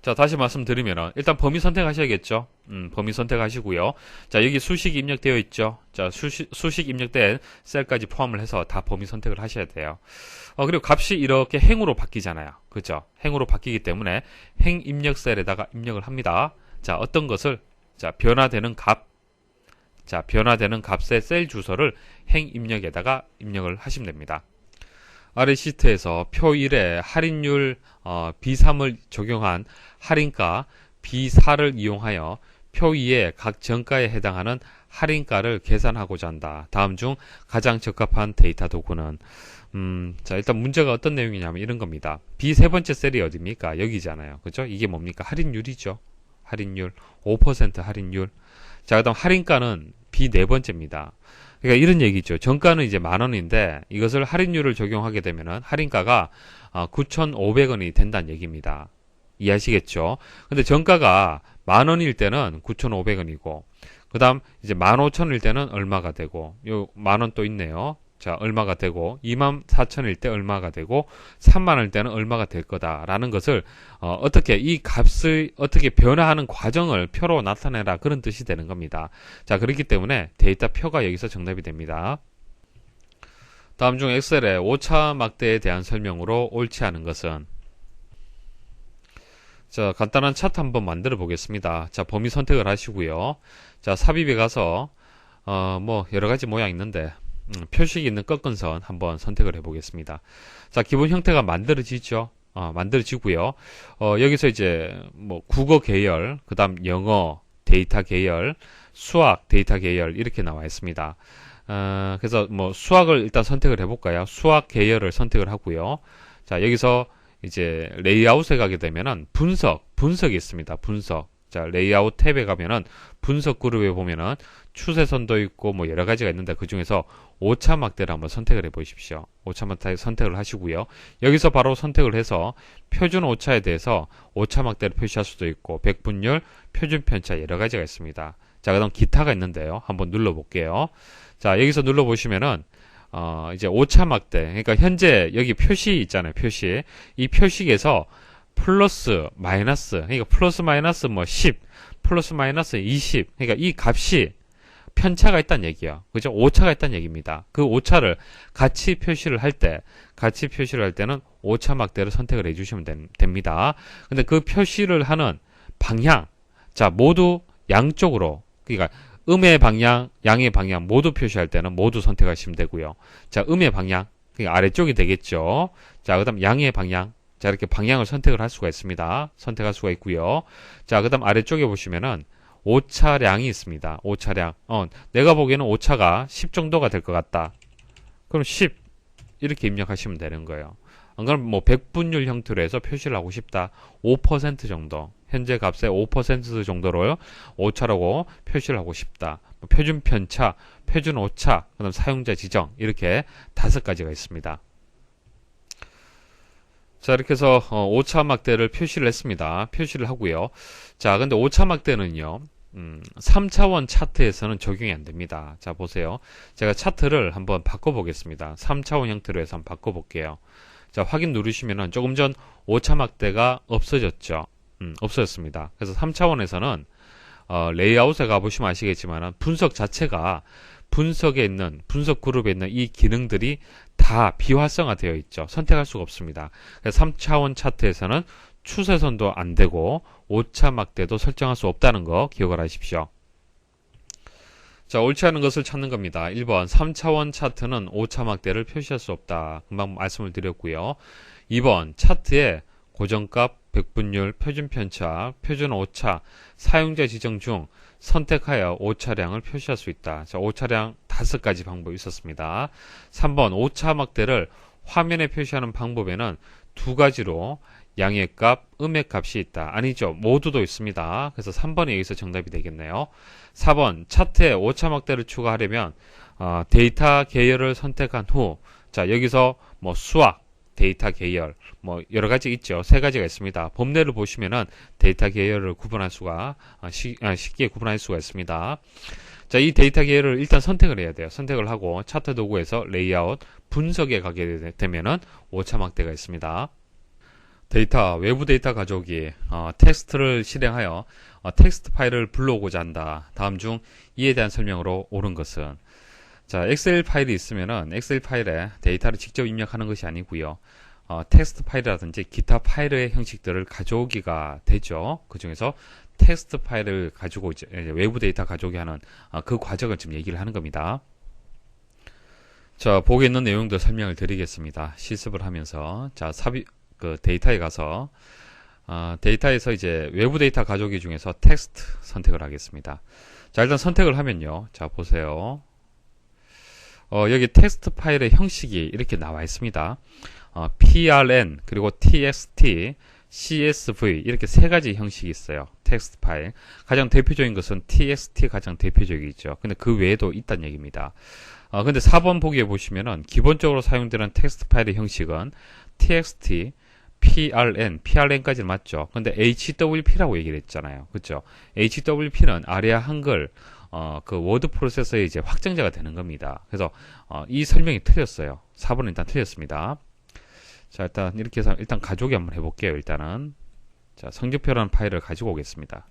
자, 다시 말씀드리면은 일단 범위 선택하셔야겠죠. 범위 선택하시고요. 자, 여기 수식이 입력되어 있죠. 자, 수식 입력된 셀까지 포함을 해서 다 범위 선택을 하셔야 돼요. 그리고 값이 이렇게 행으로 바뀌잖아요. 그죠? 행으로 바뀌기 때문에 행 입력 셀에다가 입력을 합니다. 자, 어떤 것을 자, 변화되는 값의 셀 주소를 행 입력에다가 입력을 하시면 됩니다. 아래 시트에서 표 1에 할인율 B3을 적용한 할인가 B4를 이용하여 표 2의 각 정가에 해당하는 할인가를 계산하고자 한다. 다음 중 가장 적합한 데이터 도구는 자, 일단 문제가 어떤 내용이냐면 이런 겁니다. B 세 번째 셀이 어디입니까? 여기잖아요. 그죠? 이게 뭡니까? 할인율이죠. 할인율 5% 할인율. 자, 그다음 할인가는 B 네 번째입니다. 그러니까 이런 얘기죠. 정가는 이제 10,000원인데 이것을 할인율을 적용하게 되면은 할인가가 9,500원이 된다는 얘기입니다. 이해하시겠죠? 근데 정가가 10,000원일 때는 9,500원이고 그다음 이제 15,000원일 때는 얼마가 되고 요 10,000원 또 있네요. 자, 얼마가 되고 24,000원일 때 얼마가 되고 30,000원일 때는 얼마가 될 거다라는 것을 어떻게 이 값을 어떻게 변화하는 과정을 표로 나타내라 그런 뜻이 되는 겁니다. 자, 그렇기 때문에 데이터 표가 여기서 정답이 됩니다. 다음 중 엑셀의 오차 막대에 대한 설명으로 옳지 않은 것은 자, 간단한 차트 한번 만들어 보겠습니다. 자, 범위 선택을 하시고요. 자, 삽입에 가서 뭐 여러 가지 모양 있는데 표식이 있는 꺾은 선 한번 선택을 해 보겠습니다. 자, 기본 형태가 만들어지죠. 만들어지고요. 여기서 이제 뭐 국어 계열, 그 다음 영어 데이터 계열, 수학 데이터 계열 이렇게 나와 있습니다. 그래서 뭐 수학을 일단 선택을 해 볼까요? 수학 계열을 선택을 하고요. 자, 여기서 이제 레이아웃에 가게 되면은 분석이 있습니다. 분석. 자, 레이아웃 탭에 가면은 분석 그룹에 보면은 추세선도 있고 뭐 여러 가지가 있는데 그 중에서 오차 막대를 한번 선택을 해 보십시오. 오차 막대 선택을 하시고요. 여기서 바로 선택을 해서 표준 오차에 대해서 오차 막대를 표시할 수도 있고 백분율, 표준 편차 여러 가지가 있습니다. 자, 그다음 기타가 있는데요. 한번 눌러 볼게요. 자, 여기서 눌러 보시면은 이제 오차 막대. 그러니까 현재 여기 표시 있잖아요. 표시. 이 표식에서 플러스 마이너스, 그러니까 플러스 마이너스 뭐 10, 플러스 마이너스 20. 그러니까 이 값이 편차가 있다는 얘기예요. 그죠? 오차가 있다는 얘기입니다. 그 오차를 같이 표시를 할 때는 오차 막대를 선택을 해주시면 됩니다. 근데 그 표시를 하는 방향, 자, 모두 양쪽으로, 그러니까 음의 방향, 양의 방향 모두 표시할 때는 모두 선택하시면 되고요. 자, 음의 방향, 그러니까 아래쪽이 되겠죠. 자, 그 다음 양의 방향, 자, 이렇게 방향을 선택을 할 수가 있습니다. 선택할 수가 있고요. 자, 그 다음 아래쪽에 보시면은 오차량이 있습니다. 오차량. 내가 보기에는 오차가 10 정도가 될 것 같다. 그럼 10 이렇게 입력하시면 되는 거예요. 안 그러면 뭐 백분율 형태로 해서 표시를 하고 싶다. 5% 정도. 현재 값의 5% 정도로 오차라고 표시를 하고 싶다. 표준 편차, 표준 오차, 그다음 사용자 지정 이렇게 5가지가 있습니다. 자, 이렇게 해서 오차 막대를 표시를 했습니다. 표시를 하고요. 자, 근데 오차 막대는요. 3차원 차트에서는 적용이 안 됩니다. 자, 보세요. 제가 차트를 한번 바꿔보겠습니다. 3차원 형태로 해서 한번 바꿔볼게요. 자, 확인 누르시면은 조금 전 오차 막대가 없어졌죠. 없어졌습니다. 그래서 3차원에서는 레이아웃에 가보시면 아시겠지만 분석 자체가 분석에 있는 분석 그룹에 있는 이 기능들이 다 비활성화 되어 있죠. 선택할 수가 없습니다. 그래서 3차원 차트에서는 추세선도 안 되고 오차 막대도 설정할 수 없다는 거 기억을 하십시오. 자, 옳지 않은 것을 찾는 겁니다. 1번 3차원 차트는 오차 막대를 표시할 수 없다. 금방 말씀을 드렸고요. 2번 차트에 고정값, 백분율, 표준 편차, 표준 오차, 사용자 지정 중 선택하여 오차량을 표시할 수 있다. 자, 오차량 5가지 방법이 있었습니다. 3번 오차 막대를 화면에 표시하는 방법에는 2가지로 양의 값, 음의 값이 있다. 아니죠. 모두도 있습니다. 그래서 3번이 여기서 정답이 되겠네요. 4번 차트에 오차 막대를 추가하려면 데이터 계열을 선택한 후, 자, 여기서 뭐 수학, 데이터 계열, 뭐 여러 가지 있죠. 3가지가 있습니다. 범례를 보시면은 데이터 계열을 구분할 수가 쉽게 구분할 수가 있습니다. 자, 이 데이터 계열을 일단 선택을 해야 돼요. 선택을 하고 차트 도구에서 레이아웃, 분석에 가게 되면은 오차 막대가 있습니다. 데이터, 외부 데이터 가져오기, 텍스트를 실행하여 텍스트 파일을 불러오고자 한다. 다음 중 이에 대한 설명으로 옳은 것은, 자, 엑셀 파일이 있으면은 엑셀 파일에 데이터를 직접 입력하는 것이 아니고요. 텍스트 파일이라든지 기타 파일의 형식들을 가져오기가 되죠. 그 중에서 텍스트 파일을 가지고 이제 외부 데이터 가져오게 하는 그 과정을 지금 얘기를 하는 겁니다. 자, 보고 있는 내용들 설명을 드리겠습니다. 실습을 하면서, 자, 그 데이터에 가서 데이터에서 이제 외부 데이터 가져오기 중에서 텍스트 선택을 하겠습니다. 자, 일단 선택을 하면요. 자, 보세요. 여기 텍스트 파일의 형식이 이렇게 나와 있습니다. PRN, 그리고 TXT, CSV 이렇게 3가지 형식이 있어요. 텍스트 파일. 가장 대표적인 것은 TXT 가장 대표적이죠. 근데 그 외에도 있다는 얘기입니다. 근데 4번 보기에 보시면은 기본적으로 사용되는 텍스트 파일의 형식은 TXT, PRN까지는 맞죠. 근데 HWP라고 얘기를 했잖아요. 그렇죠? HWP는 아리아 한글 그 워드 프로세서의 이제 확정자가 되는 겁니다. 그래서 이 설명이 틀렸어요. 4번은 일단 틀렸습니다. 자, 일단 이렇게 해서 일단 가져오기 한번 해볼게요. 일단은 자, 성적표라는 파일을 가지고 오겠습니다.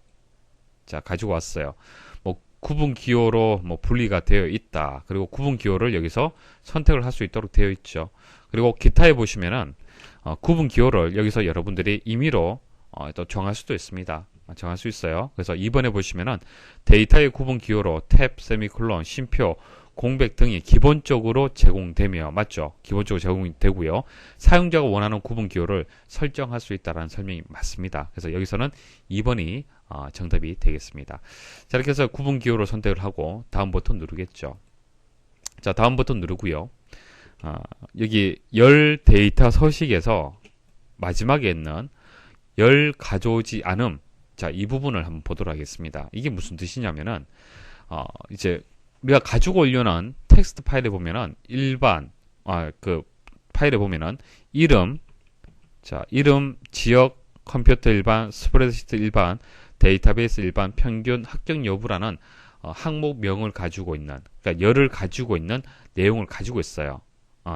자, 가지고 왔어요. 뭐 구분 기호로 뭐 분리가 되어 있다. 그리고 구분 기호를 여기서 선택을 할 수 있도록 되어 있죠. 그리고 기타에 보시면은 구분 기호를 여기서 여러분들이 임의로 또 정할 수도 있습니다. 정할 수 있어요. 그래서 2번에 보시면은 데이터의 구분 기호로 탭, 세미콜론, 쉼표, 공백 등이 기본적으로 제공되며, 맞죠? 기본적으로 제공이 되고요. 사용자가 원하는 구분 기호를 설정할 수 있다는 설명이 맞습니다. 그래서 여기서는 2번이 정답이 되겠습니다. 자, 이렇게 해서 구분 기호를 선택을 하고 다음 버튼 누르겠죠. 자, 다음 버튼 누르고요. 여기 열 데이터 서식에서 마지막에 있는 열 가져오지 않음. 자, 이 부분을 한번 보도록 하겠습니다. 이게 무슨 뜻이냐면은, 이제, 우리가 가지고 오려는 텍스트 파일에 보면은, 일반, 그 파일에 보면은, 이름, 자, 이름, 지역, 컴퓨터 일반, 스프레드시트 일반, 데이터베이스 일반, 평균, 합격 여부라는 항목명을 가지고 있는, 그러니까 열을 가지고 있는 내용을 가지고 있어요.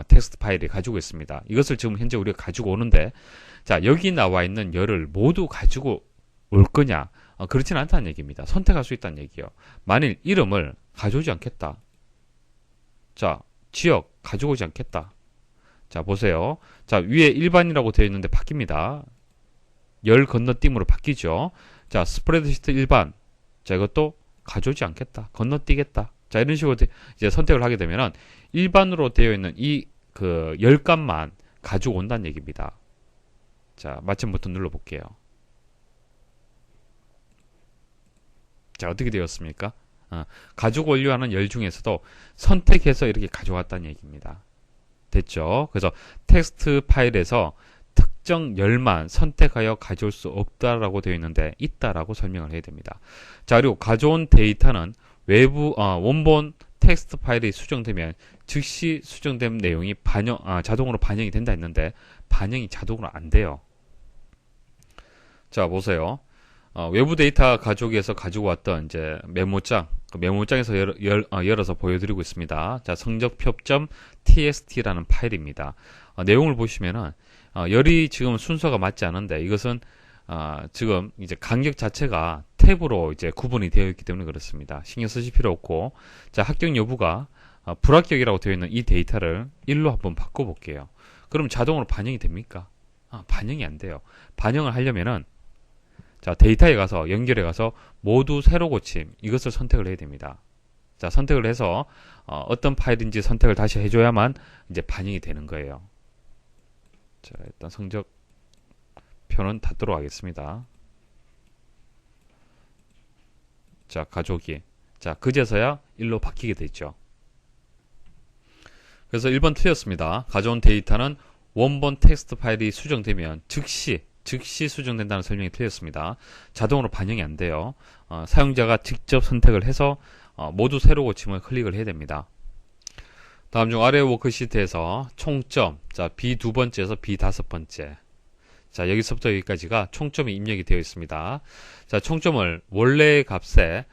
텍스트 파일이 가지고 있습니다. 이것을 지금 현재 우리가 가지고 오는데, 자, 여기 나와 있는 열을 모두 가지고 올 거냐, 그렇지는 않다는 얘기입니다. 선택할 수 있다는 얘기예요. 만일 이름을 가져오지 않겠다. 자, 지역 가져오지 않겠다. 자, 보세요. 자, 위에 일반이라고 되어 있는데 바뀝니다. 열 건너뛰므로 바뀌죠. 자, 스프레드시트 일반. 자, 이것도 가져오지 않겠다. 건너뛰겠다. 자, 이런 식으로 이제 선택을 하게 되면은 일반으로 되어 있는 이 그 열값만 가지고 온다는 얘기입니다. 자, 마침 버튼 눌러 볼게요. 자, 어떻게 되었습니까? 가지고 오려 하는 열 중에서도 선택해서 이렇게 가져왔다는 얘기입니다. 됐죠? 그래서 텍스트 파일에서 특정 열만 선택하여 가져올 수 없다라고 되어 있는데 있다라고 설명을 해야 됩니다. 자, 그리고 가져온 데이터는 외부 원본 텍스트 파일이 수정되면 즉시 수정된 내용이 자동으로 반영이 된다 했는데 반영이 자동으로 안 돼요. 자, 보세요. 외부 데이터 가족에서 가지고 왔던 이제 메모장, 그 메모장에서 열어서 보여드리고 있습니다. 자, 성적표점.txt라는 파일입니다. 내용을 보시면은 열이 지금 순서가 맞지 않은데 이것은 지금 이제 간격 자체가 탭으로 이제 구분이 되어 있기 때문에 그렇습니다. 신경 쓰실 필요 없고, 자, 합격 여부가 불합격이라고 되어 있는 이 데이터를 1로 한번 바꿔볼게요. 그럼 자동으로 반영이 됩니까? 반영이 안 돼요. 반영을 하려면은 자, 데이터에 가서 연결해 가서 모두 새로 고침 이것을 선택을 해야 됩니다. 자, 선택을 해서 어떤 파일인지 선택을 다시 해줘야만 이제 반영이 되는 거예요. 자, 일단 성적표는 닫도록 하겠습니다. 자, 가족이. 자, 그제서야 1로 바뀌게 됐죠. 그래서 1번 틀렸습니다. 가져온 데이터는 원본 텍스트 파일이 수정되면 즉시 수정된다는 설명이 틀렸습니다. 자동으로 반영이 안 돼요. 사용자가 직접 선택을 해서 모두 새로 고침을 클릭을 해야 됩니다. 다음 중 아래 워크시트에서 총점, 자, B 두 번째에서 B 다섯 번째. 자, 여기서부터 여기까지가 총점이 입력이 되어 있습니다. 자, 총점을 원래의 값에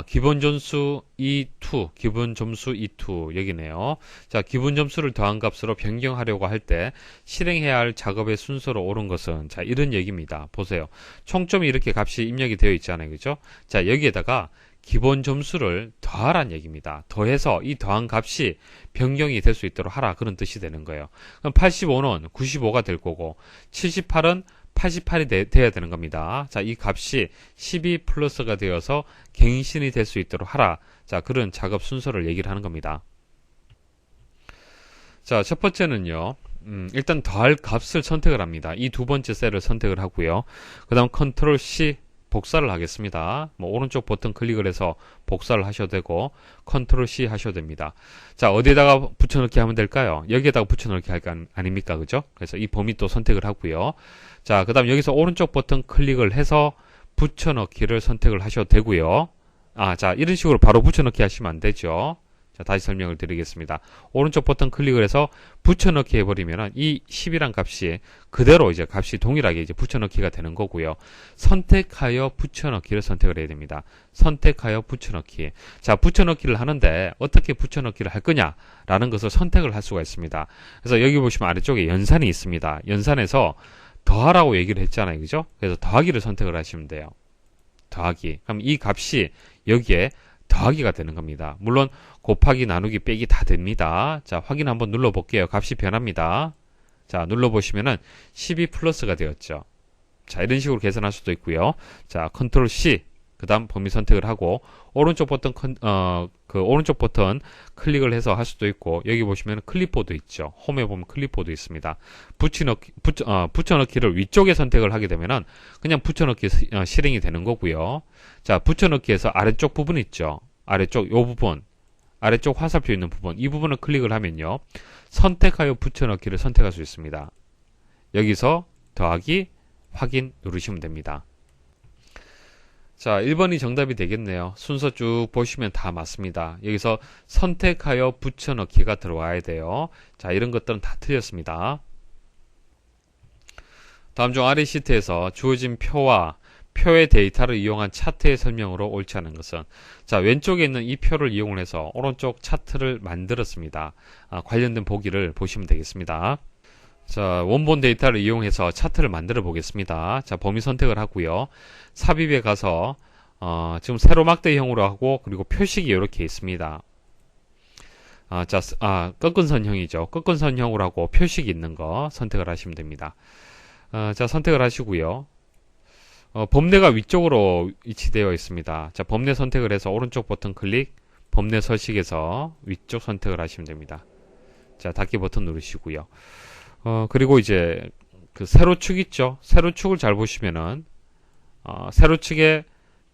기본 점수 E2, 기본 점수 E2 여기네요. 자, 기본 점수를 더한 값으로 변경하려고 할 때 실행해야 할 작업의 순서로 옳은 것은 자, 이런 얘기입니다. 보세요. 총점이 이렇게 값이 입력이 되어 있잖아요. 그죠? 자, 여기에다가 기본 점수를 더하란 얘기입니다. 더해서 이 더한 값이 변경이 될 수 있도록 하라. 그런 뜻이 되는 거예요. 그럼 85는 95가 될 거고 78은 88이 돼야 되는 겁니다. 자, 이 값이 12 플러스가 되어서 갱신이 될 수 있도록 하라. 자, 그런 작업 순서를 얘기를 하는 겁니다. 자, 첫 번째는요. 일단 더할 값을 선택을 합니다. 이 두 번째 셀을 선택을 하고요. 그 다음 컨트롤 C 복사를 하겠습니다. 뭐 오른쪽 버튼 클릭을 해서 복사를 하셔도 되고 컨트롤 C 하셔도 됩니다. 자, 어디에다가 붙여넣기 하면 될까요? 여기에다가 붙여넣기 할 거 아닙니까? 그죠? 그래서 이 범위 또 선택을 하고요. 자, 그 다음 여기서 오른쪽 버튼 클릭을 해서 붙여넣기를 선택을 하셔도 되고요. 자, 이런 식으로 바로 붙여넣기 하시면 안 되죠. 자, 다시 설명을 드리겠습니다. 오른쪽 버튼 클릭을 해서 붙여넣기 해버리면은 이 10이란 값이 그대로 이제 값이 동일하게 이제 붙여넣기가 되는 거고요. 선택하여 붙여넣기를 선택을 해야 됩니다. 선택하여 붙여넣기. 자, 붙여넣기를 하는데 어떻게 붙여넣기를 할 거냐라는 것을 선택을 할 수가 있습니다. 그래서 여기 보시면 아래쪽에 연산이 있습니다. 연산에서 더하라고 얘기를 했잖아요. 그죠? 그래서 더하기를 선택을 하시면 돼요. 더하기. 그럼 이 값이 여기에 더하기가 되는 겁니다. 물론 곱하기, 나누기, 빼기 다 됩니다. 자, 확인 한번 눌러볼게요. 값이 변합니다. 자, 눌러보시면은 12 플러스가 되었죠. 자, 이런 식으로 계산할 수도 있고요. 자, 컨트롤 C, 그 다음 범위 선택을 하고 오른쪽 버튼 오른쪽 버튼 클릭을 해서 할 수도 있고 여기 보시면 클립보드 있죠. 홈에 보면 클립보드 있습니다. 붙여넣기를 위쪽에 선택을 하게 되면은 그냥 붙여넣기 실행이 되는 거고요. 자, 붙여넣기에서 아래쪽 부분 있죠. 아래쪽 요 부분, 아래쪽 화살표 있는 부분, 이 부분을 클릭을 하면요. 선택하여 붙여넣기를 선택할 수 있습니다. 여기서 더하기, 확인 누르시면 됩니다. 자, 1번이 정답이 되겠네요. 순서 쭉 보시면 다 맞습니다. 여기서 선택하여 붙여넣기가 들어와야 돼요. 자, 이런 것들은 다 틀렸습니다. 다음 중 아래 시트에서 주어진 표와 표의 데이터를 이용한 차트의 설명으로 옳지 않은 것은 자, 왼쪽에 있는 이 표를 이용을 해서 오른쪽 차트를 만들었습니다. 관련된 보기를 보시면 되겠습니다. 자, 원본 데이터를 이용해서 차트를 만들어 보겠습니다. 자, 범위 선택을 하고요. 삽입에 가서 지금 세로 막대형으로 하고 그리고 표식이 이렇게 있습니다. 꺾은 선형이죠. 꺾은 선형으로 하고 표식이 있는 거 선택을 하시면 됩니다. 자, 선택을 하시고요. 범례가 위쪽으로 위치되어 있습니다. 자, 범례 선택을 해서 오른쪽 버튼 클릭, 범례 서식에서 위쪽 선택을 하시면 됩니다. 자, 닫기 버튼 누르시고요. 그리고 이제 그 세로축 있죠? 세로축을 잘 보시면은 세로축의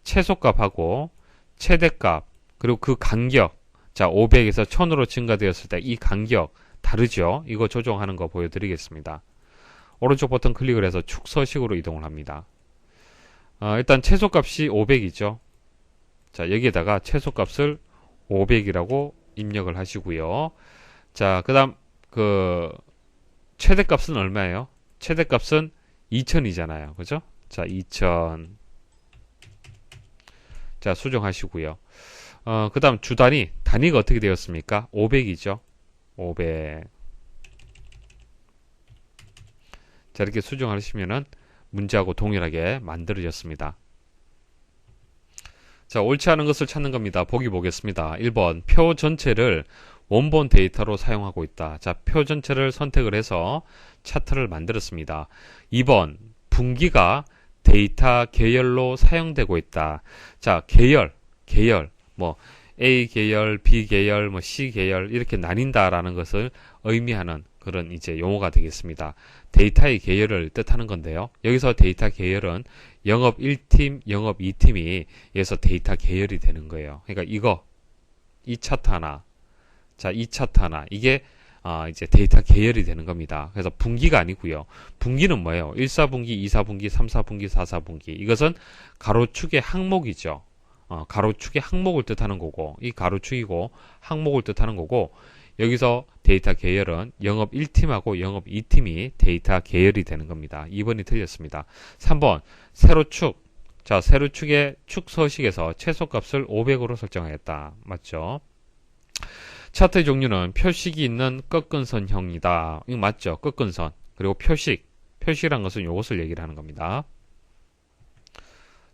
최소값하고 최대값 그리고 그 간격, 자 500에서 1000으로 증가되었을 때 이 간격 다르죠? 이거 조정하는 거 보여드리겠습니다. 오른쪽 버튼 클릭을 해서 축 서식으로 이동을 합니다. 일단 최소값이 500이죠. 자, 여기에다가 최소값을 500이라고 입력을 하시고요. 자, 그 다음 최대값은 얼마예요? 최대값은 2000이잖아요. 그죠? 자, 2000. 자, 수정하시고요. 그 다음 주 단위가 어떻게 되었습니까? 500이죠. 500. 자, 이렇게 수정하시면은 문제하고 동일하게 만들어졌습니다. 자, 옳지 않은 것을 찾는 겁니다. 보기 보겠습니다. 1번, 표 전체를 원본 데이터로 사용하고 있다. 자, 표 전체를 선택을 해서 차트를 만들었습니다. 2번, 분기가 데이터 계열로 사용되고 있다. 자, 계열, 뭐, A 계열, B 계열, 뭐, C 계열, 이렇게 나뉜다라는 것을 의미하는 그런 이제 용어가 되겠습니다. 데이터의 계열을 뜻하는 건데요. 여기서 데이터 계열은 영업 1팀, 영업 2팀이 여기서 데이터 계열이 되는 거예요. 그러니까 이 차트 하나, 자, 이 차트 하나, 이게 이제 데이터 계열이 되는 겁니다. 그래서 분기가 아니고요. 분기는 뭐예요? 1사분기, 2사분기, 3사분기, 4사분기. 이것은 가로축의 항목이죠. 가로축의 항목을 뜻하는 거고, 이 가로축이고 항목을 뜻하는 거고, 여기서 데이터 계열은 영업 1팀하고 영업 2팀이 데이터 계열이 되는 겁니다. 2번이 틀렸습니다. 3번, 세로축. 자, 세로축의 축 서식에서 최소값을 500으로 설정하였다. 맞죠? 차트의 종류는 표식이 있는 꺾은 선형이다. 이거 맞죠? 꺾은 선. 그리고 표식이란 것은 이것을 얘기를 하는 겁니다.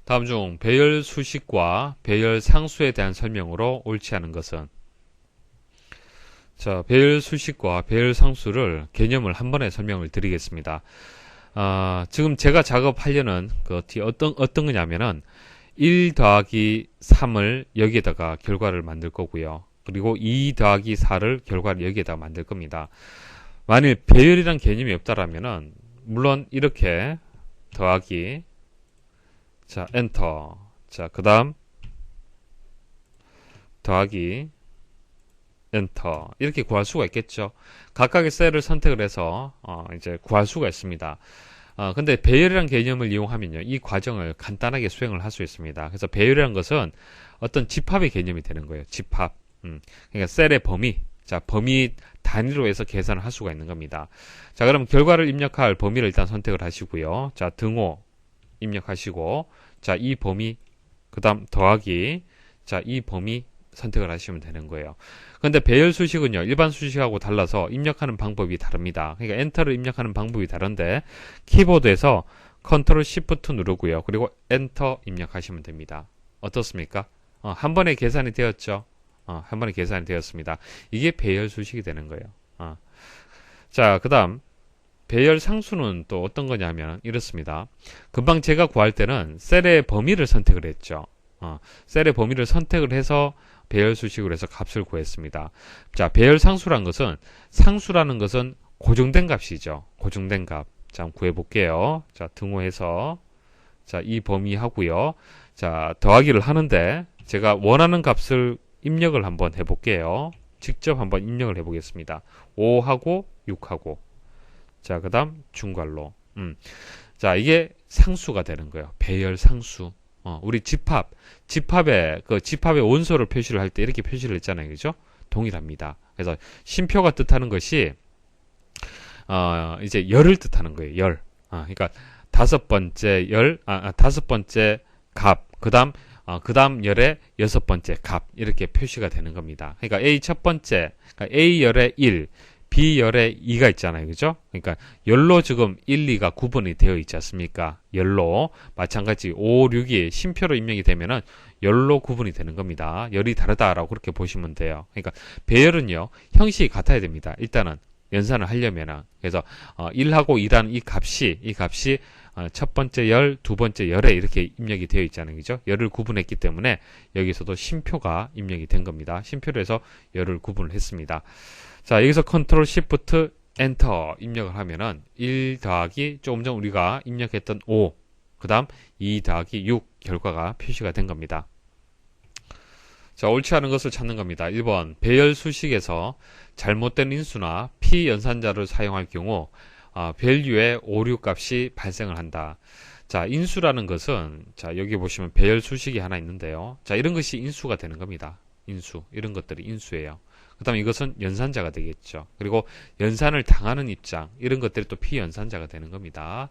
다음 중 배열 수식과 배열 상수에 대한 설명으로 옳지 않은 것은? 자, 배열 수식과 배열 상수를 개념을 한 번에 설명을 드리겠습니다. 지금 제가 작업하려는 어떤 거냐면은 1 더하기 3을 여기에다가 결과를 만들 거고요. 그리고 2 더하기 4를 결과를 여기에다 만들 겁니다. 만일 배열이란 개념이 없다라면은 물론 이렇게 더하기, 자, 엔터, 자, 그 다음 더하기, 엔터, 이렇게 구할 수가 있겠죠. 각각의 셀을 선택을 해서 이제 구할 수가 있습니다. 근데 배열이라는 개념을 이용하면요, 이 과정을 간단하게 수행을 할 수 있습니다. 그래서 배열이라는 것은 어떤 집합의 개념이 되는 거예요. 집합. 그러니까 셀의 범위, 자, 범위 단위로 해서 계산을 할 수가 있는 겁니다. 자, 그럼 결과를 입력할 범위를 일단 선택을 하시고요. 자, 등호 입력하시고, 자, 이 범위, 그 다음 더하기, 자, 이 범위 선택을 하시면 되는 거예요. 근데 배열 수식은요, 일반 수식하고 달라서 입력하는 방법이 다릅니다. 그러니까 엔터를 입력하는 방법이 다른데, 키보드에서 컨트롤 시프트 누르고요. 그리고 엔터 입력하시면 됩니다. 어떻습니까? 한 번에 계산이 되었죠? 한 번에 계산이 되었습니다. 이게 배열 수식이 되는 거예요. 자, 그 다음 배열 상수는 또 어떤 거냐면 이렇습니다. 금방 제가 구할 때는 셀의 범위를 선택을 했죠. 셀의 범위를 선택을 해서 배열 수식으로 해서 값을 구했습니다. 자, 배열 상수라는 것은 고정된 값이죠. 고정된 값. 자, 한번 구해볼게요. 자, 등호해서, 자, 이 범위 하고요. 자, 더하기를 하는데, 제가 원하는 값을 입력을 한번 해볼게요. 직접 한번 입력을 해보겠습니다. 5하고 6하고. 자, 그 다음 중괄호. 자, 이게 상수가 되는 거예요. 배열 상수. 우리 집합의 원소를 표시를 할 때 이렇게 표시를 했잖아요. 그죠? 동일합니다. 그래서 심표가 뜻하는 것이, 이제 열을 뜻하는 거예요. 열. 그러니까 다섯 번째 값, 그 다음 열의 여섯 번째 값, 이렇게 표시가 되는 겁니다. 그러니까 A 첫 번째, 그러니까 A 열의 1, B열에 2가 있잖아요. 그죠? 그러니까 열로 지금 1, 2가 구분이 되어 있지 않습니까? 열로. 마찬가지 5, 6이 쉼표로 입력이 되면은 열로 구분이 되는 겁니다. 열이 다르다라고 그렇게 보시면 돼요. 그러니까 배열은요, 형식이 같아야 됩니다. 일단은 연산을 하려면은. 그래서 1하고 2라는 이 값이 첫 번째 열, 두 번째 열에 이렇게 입력이 되어 있잖아요. 그죠? 열을 구분했기 때문에 여기서도 쉼표가 입력이 된 겁니다. 쉼표로 해서 열을 구분을 했습니다. 자, 여기서 컨트롤 시프트 엔터 입력을 하면은 1 더하기 조금 전 우리가 입력했던 5, 그 다음 2 더하기 6 결과가 표시가 된 겁니다. 자, 옳지 않은 것을 찾는 겁니다. 1번 배열 수식에서 잘못된 인수나 피연산자를 사용할 경우 밸류의 오류 값이 발생을 한다. 자, 인수라는 것은 자, 여기 보시면 배열 수식이 하나 있는데요. 자, 이런 것이 인수가 되는 겁니다. 인수. 이런 것들이 인수예요. 그 다음에 이것은 연산자가 되겠죠. 그리고 연산을 당하는 입장, 이런 것들이 또 피연산자가 되는 겁니다.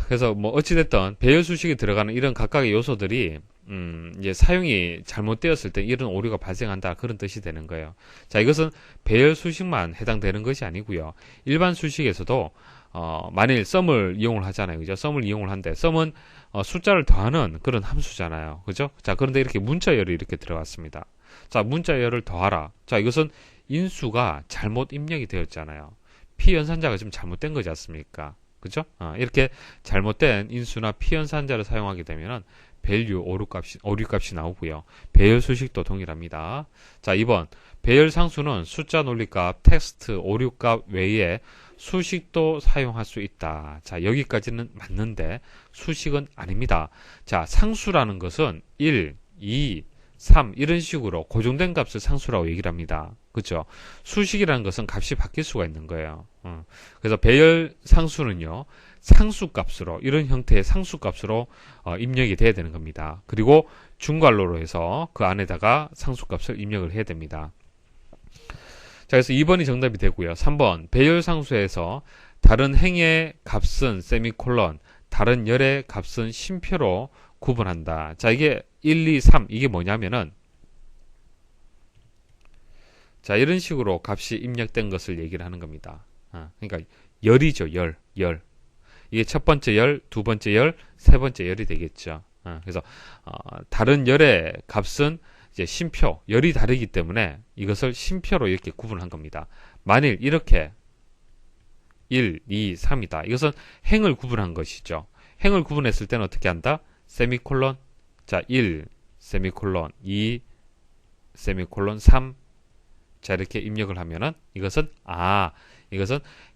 그래서 뭐 어찌됐든 배열 수식에 들어가는 이런 각각의 요소들이 이제 사용이 잘못되었을 때 이런 오류가 발생한다, 그런 뜻이 되는 거예요. 자, 이것은 배열 수식만 해당되는 것이 아니고요. 일반 수식에서도 만일 썸을 이용을 하잖아요. 그죠? 썸을 이용을 한데 썸은 숫자를 더하는 그런 함수잖아요. 그죠? 자, 그런데 이렇게 문자열이 이렇게 들어갔습니다. 자, 문자열을 더하라. 자, 이것은 인수가 잘못 입력이 되었잖아요. 피연산자가 좀 잘못된 거지 않습니까? 그죠? 이렇게 잘못된 인수나 피연산자를 사용하게 되면은 밸류 오류값이 나오고요. 배열 수식도 동일합니다. 자, 2번 배열 상수는 숫자 논리값, 텍스트 오류값 외에 수식도 사용할 수 있다. 자, 여기까지는 맞는데 수식은 아닙니다. 자, 상수라는 것은 1, 2, 3 이런 식으로 고정된 값을 상수라고 얘기를 합니다. 그렇죠? 수식이라는 것은 값이 바뀔 수가 있는 거예요. 그래서 배열 상수는요, 상수값으로, 이런 형태의 상수값으로 입력이 돼야 되는 겁니다. 그리고 중괄호로 해서 그 안에다가 상수값을 입력을 해야 됩니다. 자, 그래서 2번이 정답이 되고요. 3번 배열 상수에서 다른 행의 값은 세미콜론, 다른 열의 값은 쉼표로 구분한다. 자, 이게 1, 2, 3 이게 뭐냐면은 자, 이런 식으로 값이 입력된 것을 얘기를 하는 겁니다. 그러니까 열이죠. 열. 이게 첫 번째 열, 두 번째 열, 세 번째 열이 되겠죠. 그래서 다른 열의 값은 이제 쉼표, 열이 다르기 때문에 이것을 쉼표로 이렇게 구분한 겁니다. 만일 이렇게 1, 2, 3이다. 이것은 행을 구분한 것이죠. 행을 구분했을 때는 어떻게 한다? 세미콜론. 자, 1, 세미콜론, 2, 세미콜론, 3. 자, 이렇게 입력을 하면은 이것은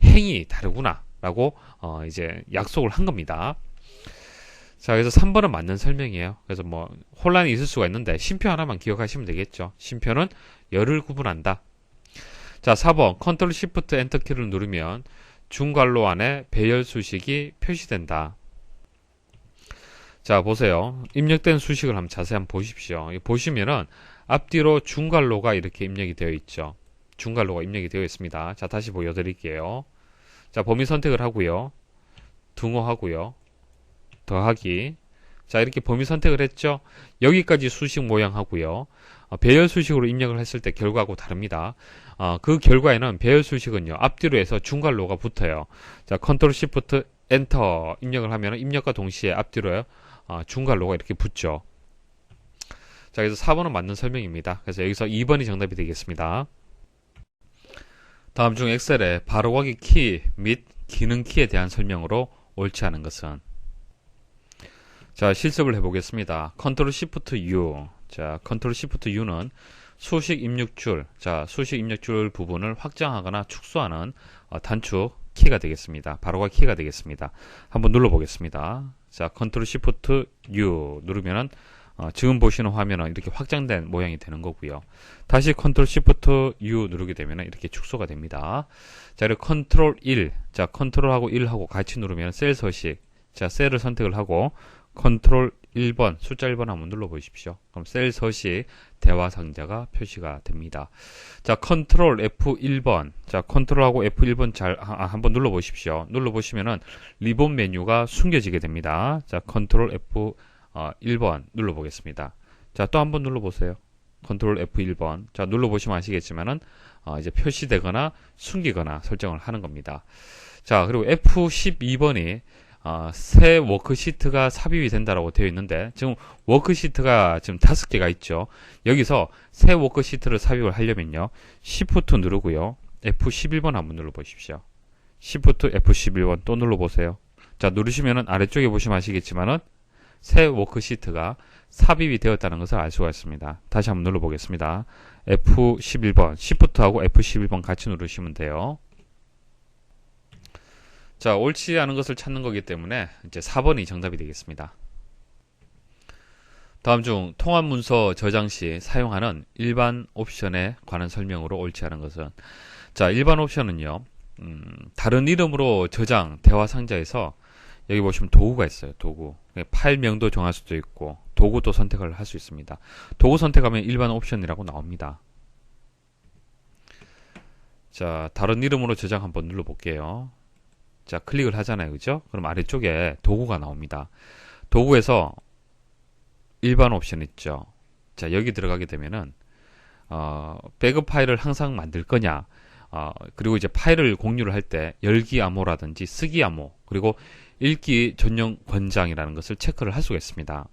행이 다르구나 라고 이제 약속을 한 겁니다. 자, 그래서 3번은 맞는 설명이에요. 그래서 뭐 혼란이 있을 수가 있는데 쉼표 하나만 기억하시면 되겠죠. 쉼표는 열을 구분한다. 자, 4번 컨트롤 시프트 엔터 키를 누르면 중괄호 안에 배열 수식이 표시된다. 자, 보세요. 입력된 수식을 한번 자세히 한번 보십시오. 보시면은 앞뒤로 중괄호가 이렇게 입력이 되어 있죠. 중괄호가 입력이 되어 있습니다. 자, 다시 보여드릴게요. 자, 범위 선택을 하고요. 등호하고요. 더하기. 자, 이렇게 범위 선택을 했죠. 여기까지 수식 모양 하고요. 배열 수식으로 입력을 했을 때 결과하고 다릅니다. 그 결과에는 배열 수식은요, 앞뒤로 해서 중괄호가 붙어요. 자, 컨트롤 시프트 엔터 입력을 하면 입력과 동시에 앞뒤로 중괄호가 이렇게 붙죠. 자, 그래서 4번은 맞는 설명입니다. 그래서 여기서 2번이 정답이 되겠습니다. 다음 중 엑셀의 바로가기 키 및 기능 키에 대한 설명으로 옳지 않은 것은? 자, 실습을 해보겠습니다. 컨트롤 시프트 U. 자, 컨트롤 시프트 U는 수식 입력줄, 자, 수식 입력줄 부분을 확장하거나 축소하는 단축 키가 되겠습니다. 바로가기 키가 되겠습니다. 한번 눌러보겠습니다. 자, 컨트롤 시프트 U 누르면은 지금 보시는 화면은 이렇게 확장된 모양이 되는 거고요. 다시 컨트롤 시프트 U 누르게 되면 이렇게 축소가 됩니다. 자, 그리고 컨트롤 1. 자, 컨트롤하고 1하고 같이 누르면 셀 서식. 자, 셀을 선택을 하고 컨트롤 1번, 숫자 1번 한번 눌러 보십시오. 그럼 셀 서식 대화 상자가 표시가 됩니다. 자, 컨트롤 F1번. 자, 컨트롤하고 F1번 한번 눌러 보십시오. 눌러 보시면은 리본 메뉴가 숨겨지게 됩니다. 자, 컨트롤 F 1번 눌러보겠습니다. 자, 또 한번 눌러보세요. 컨트롤 F1번. 자, 눌러보시면 아시겠지만은, 이제 표시되거나 숨기거나 설정을 하는 겁니다. 자, 그리고 F12번이, 새 워크시트가 삽입이 된다라고 되어 있는데, 지금 워크시트가 지금 5개가 있죠. 여기서 새 워크시트를 삽입을 하려면요, Shift 누르고요, F11번 한번 눌러보십시오. Shift F11번 또 눌러보세요. 자, 누르시면은 아래쪽에 보시면 아시겠지만은, 새 워크시트가 삽입이 되었다는 것을 알 수가 있습니다. 다시 한번 눌러보겠습니다. F11번, Shift하고 F11번 같이 누르시면 돼요. 자, 옳지 않은 것을 찾는 거기 때문에 이제 4번이 정답이 되겠습니다. 다음 중 통합 문서 저장 시 사용하는 일반 옵션에 관한 설명으로 옳지 않은 것은, 자, 일반 옵션은요, 다른 이름으로 저장 대화 상자에서 여기 보시면 도구가 있어요. 도구. 파일명도 정할 수도 있고 도구도 선택을 할 수 있습니다. 도구 선택하면 일반 옵션이라고 나옵니다. 자, 다른 이름으로 저장 한번 눌러볼게요. 자, 클릭을 하잖아요. 그죠? 그럼 아래쪽에 도구가 나옵니다. 도구에서 일반 옵션 있죠. 자, 여기 들어가게 되면은 백업 파일을 항상 만들 거냐, 그리고 이제 파일을 공유를 할 때 열기 암호라든지 쓰기 암호, 그리고 읽기 전용 권장이라는 것을 체크를 할 수가 있습니다.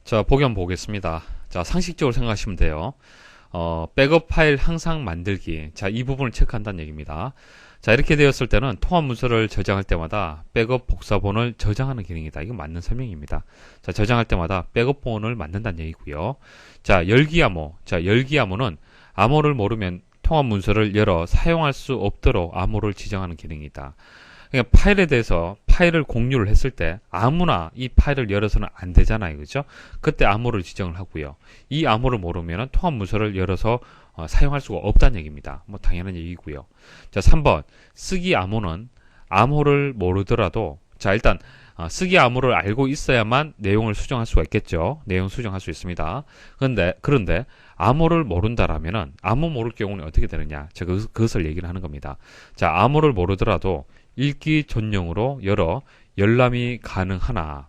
자, 보기 한번 보겠습니다. 자, 상식적으로 생각하시면 돼요. 백업 파일 항상 만들기. 자, 이 부분을 체크한다는 얘기입니다. 자, 이렇게 되었을 때는 통합 문서를 저장할 때마다 백업 복사본을 저장하는 기능이다. 이건 맞는 설명입니다. 자, 저장할 때마다 백업 본을 만든다는 얘기고요. 자, 열기 암호. 자, 열기 암호는 암호를 모르면 통합 문서를 열어 사용할 수 없도록 암호를 지정하는 기능이다. 그러니까 파일에 대해서 파일을 공유를 했을 때 아무나 이 파일을 열어서는 안 되잖아요. 그죠? 그때 암호를 지정을 하고요. 이 암호를 모르면 통합 문서를 열어서 사용할 수가 없다는 얘기입니다. 뭐 당연한 얘기고요. 자, 3번 쓰기 암호는 암호를 모르더라도, 자, 일단 쓰기 암호를 알고 있어야만 내용을 수정할 수가 있겠죠. 내용 수정할 수 있습니다. 그런데 암호를 모른다라면은, 암호 모를 경우는 어떻게 되느냐, 제가 그것을 얘기를 하는 겁니다. 자, 암호를 모르더라도 읽기 전용으로 열어 열람이 가능하나,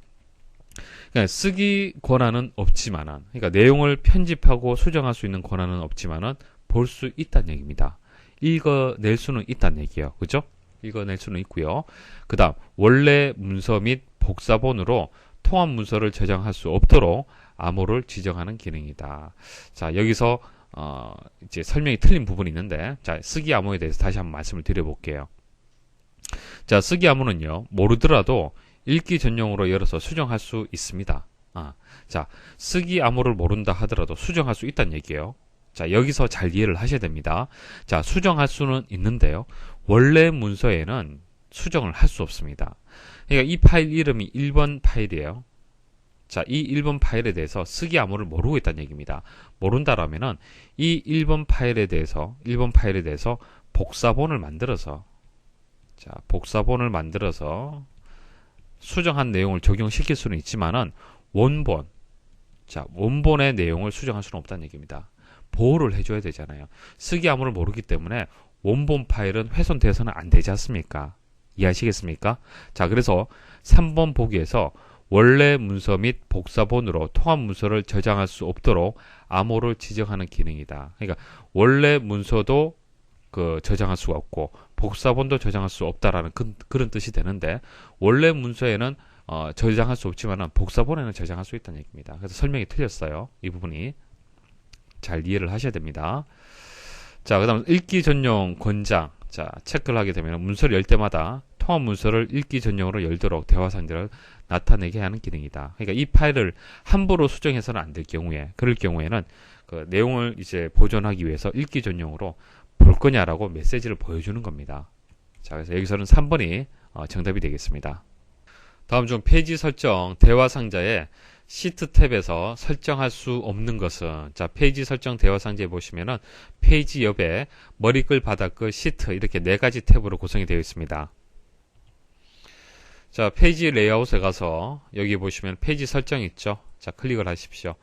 그러니까 쓰기 권한은 없지만은, 그러니까 내용을 편집하고 수정할 수 있는 권한은 없지만은 볼 수 있다는 얘기입니다. 읽어낼 수는 있다는 얘기예요. 그죠? 읽어낼 수는 있고요. 그 다음, 원래 문서 및 복사본으로 통합 문서를 저장할 수 없도록 암호를 지정하는 기능이다. 자, 여기서 이제 설명이 틀린 부분이 있는데, 자, 쓰기 암호에 대해서 다시 한번 말씀을 드려볼게요. 자, 쓰기 암호는요, 모르더라도 읽기 전용으로 열어서 수정할 수 있습니다. 자, 쓰기 암호를 모른다 하더라도 수정할 수 있다는 얘기예요. 자, 여기서 잘 이해를 하셔야 됩니다. 자, 수정할 수는 있는데요, 원래 문서에는 수정을 할 수 없습니다. 그러니까 이 파일 이름이 1번 파일이에요. 자, 이 1번 파일에 대해서 쓰기 암호를 모르고 있다는 얘기입니다. 모른다라면은 이 1번 파일에 대해서 복사본을 만들어서, 자, 복사본을 만들어서 수정한 내용을 적용시킬 수는 있지만은 원본, 자, 원본의 내용을 수정할 수는 없다는 얘기입니다. 보호를 해줘야 되잖아요. 쓰기 암호를 모르기 때문에 원본 파일은 훼손돼서는 안 되지 않습니까? 이해하시겠습니까? 자, 그래서 3번 보기에서 원래 문서 및 복사본으로 통합 문서를 저장할 수 없도록 암호를 지정하는 기능이다. 그러니까 원래 문서도 저장할 수가 없고 복사본도 저장할 수 없다라는 그런 뜻이 되는데, 원래 문서에는 저장할 수 없지만 복사본에는 저장할 수 있다는 얘기입니다. 그래서 설명이 틀렸어요. 이 부분이 잘 이해를 하셔야 됩니다. 자, 그 다음 읽기 전용 권장. 자, 체크를 하게 되면 문서를 열 때마다 통합 문서를 읽기 전용으로 열도록 대화 상자를 나타내게 하는 기능이다. 그러니까 이 파일을 함부로 수정해서는 안 될 경우에, 그럴 경우에는 그 내용을 이제 보존하기 위해서 읽기 전용으로 볼 거냐라고 메시지를 보여주는 겁니다. 자, 그래서 여기서는 3번이 정답이 되겠습니다. 다음 중 페이지 설정 대화 상자에 시트 탭에서 설정할 수 없는 것은, 자, 페이지 설정 대화 상자에 보시면은 페이지 옆에 머리글, 바닥글, 시트 이렇게 4가지 탭으로 구성이 되어 있습니다. 자, 페이지 레이아웃에 가서 여기 보시면 페이지 설정 있죠. 자, 클릭을 하십시오.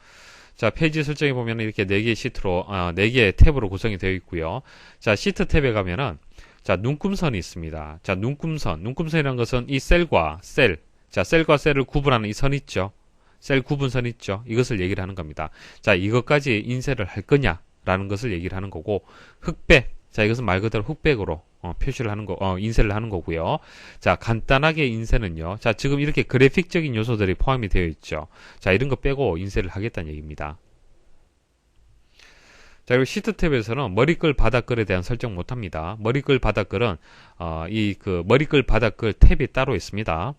자, 페이지 설정에 보면 이렇게 4개의 시트로, 4개의 탭으로 구성이 되어 있고요. 자, 시트 탭에 가면은, 자, 눈금선이 있습니다. 자, 눈금선이라는 것은 이 셀과 셀, 자, 셀과 셀을 구분하는 이 선 있죠. 셀 구분선 있죠. 이것을 얘기를 하는 겁니다. 자, 이것까지 인쇄를 할 거냐라는 것을 얘기를 하는 거고, 흑백. 자, 이것은 말 그대로 흑백으로 표시를 하는 인쇄를 하는 거고요. 자, 간단하게 인쇄는요. 자, 지금 이렇게 그래픽적인 요소들이 포함이 되어 있죠. 자, 이런 거 빼고 인쇄를 하겠다는 얘기입니다. 자, 그리고 시트 탭에서는 머리글 바닥글에 대한 설정 못 합니다. 머리글 바닥글은 머리글 바닥글 탭이 따로 있습니다.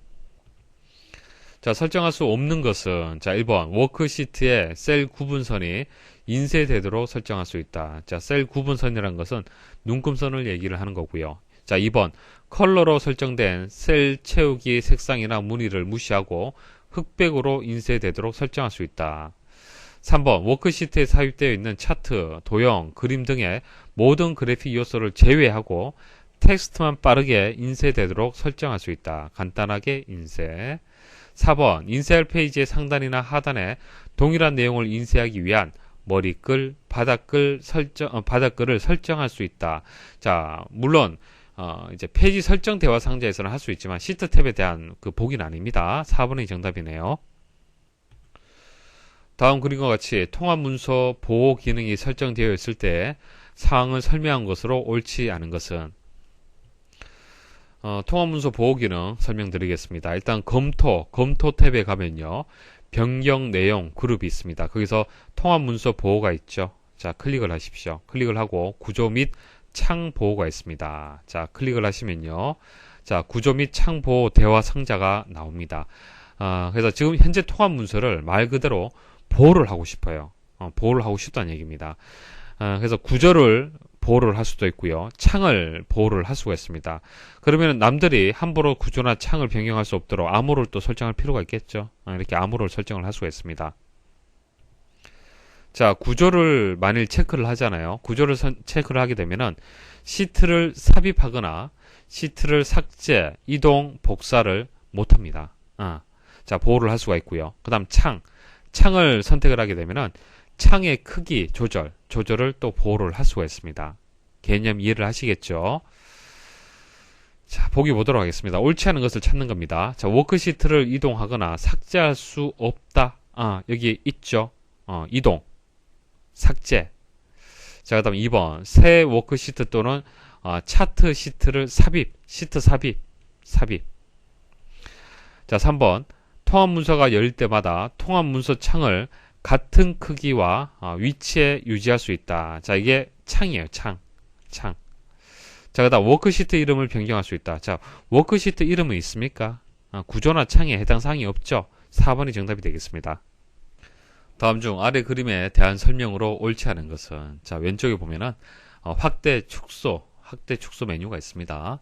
자, 설정할 수 없는 것은, 자, 1번 워크시트에 셀 구분선이 인쇄되도록 설정할 수 있다. 자, 셀 구분선이라는 것은 눈금선을 얘기를 하는 거고요. 자, 2번 컬러로 설정된 셀 채우기 색상이나 무늬를 무시하고 흑백으로 인쇄되도록 설정할 수 있다. 3번 워크시트에 삽입되어 있는 차트, 도형, 그림 등의 모든 그래픽 요소를 제외하고 텍스트만 빠르게 인쇄되도록 설정할 수 있다. 간단하게 인쇄. 4번 인쇄할 페이지의 상단이나 하단에 동일한 내용을 인쇄하기 위한 머리글, 바닥글을 설정할 수 있다. 자, 물론 이제 페이지 설정 대화 상자에서는 할 수 있지만 시트 탭에 대한 그 보기는 아닙니다. 4번이 정답이네요. 다음 그림과 같이 통합 문서 보호 기능이 설정되어 있을 때 사항을 설명한 것으로 옳지 않은 것은, 통합 문서 보호 기능 설명드리겠습니다. 일단 검토 탭에 가면요. 변경 내용 그룹이 있습니다. 거기서 통합 문서 보호가 있죠. 자, 클릭을 하십시오. 클릭을 하고 구조 및 창 보호가 있습니다. 자, 클릭을 하시면요. 자, 구조 및 창 보호 대화 상자가 나옵니다. 그래서 지금 현재 통합 문서를 말 그대로 보호를 하고 싶어요. 보호를 하고 싶다는 얘기입니다. 그래서 구조를 보호를 할 수도 있고요. 창을 보호를 할 수가 있습니다. 그러면 남들이 함부로 구조나 창을 변경할 수 없도록 암호를 또 설정할 필요가 있겠죠. 이렇게 암호를 설정을 할 수가 있습니다. 자, 구조를 만일 체크를 하잖아요. 구조를 체크를 하게 되면은 시트를 삽입하거나 시트를 삭제, 이동, 복사를 못합니다. 자, 보호를 할 수가 있고요. 그 다음 창을 선택을 하게 되면은 창의 크기 조절을 또 보호를 할 수가 있습니다. 개념 이해를 하시겠죠? 자, 보기 보도록 하겠습니다. 옳지 않은 것을 찾는 겁니다. 자, 워크시트를 이동하거나 삭제할 수 없다. 여기 있죠? 이동, 삭제. 자, 그 다음 2번. 새 워크시트 또는 차트 시트를 시트 삽입. 자, 3번. 통합 문서가 열릴 때마다 통합 문서 창을 같은 크기와 위치에 유지할 수 있다. 자, 이게 창이에요. 창. 자, 그 다음 워크시트 이름을 변경할 수 있다. 자, 워크시트 이름은 있습니까? 구조나 창에 해당 사항이 없죠. 4번이 정답이 되겠습니다. 다음 중 아래 그림에 대한 설명으로 옳지 않은 것은, 자, 왼쪽에 보면은 확대 축소 메뉴가 있습니다.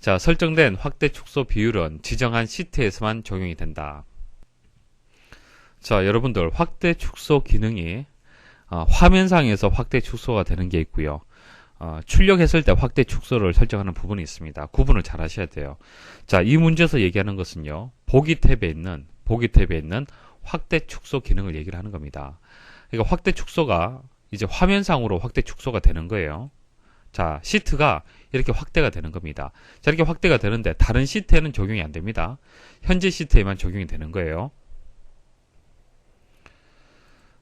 자, 설정된 확대 축소 비율은 지정한 시트에서만 적용이 된다. 자, 여러분들 확대 축소 기능이 화면상에서 확대 축소가 되는 게 있고요. 출력했을 때 확대 축소를 설정하는 부분이 있습니다. 구분을 잘 하셔야 돼요. 자, 이 문제에서 얘기하는 것은요. 보기 탭에 있는 확대 축소 기능을 얘기를 하는 겁니다. 그러니까 확대 축소가 이제 화면상으로 확대 축소가 되는 거예요. 자, 시트가 이렇게 확대가 되는 겁니다. 자, 이렇게 확대가 되는데 다른 시트에는 적용이 안 됩니다. 현재 시트에만 적용이 되는 거예요.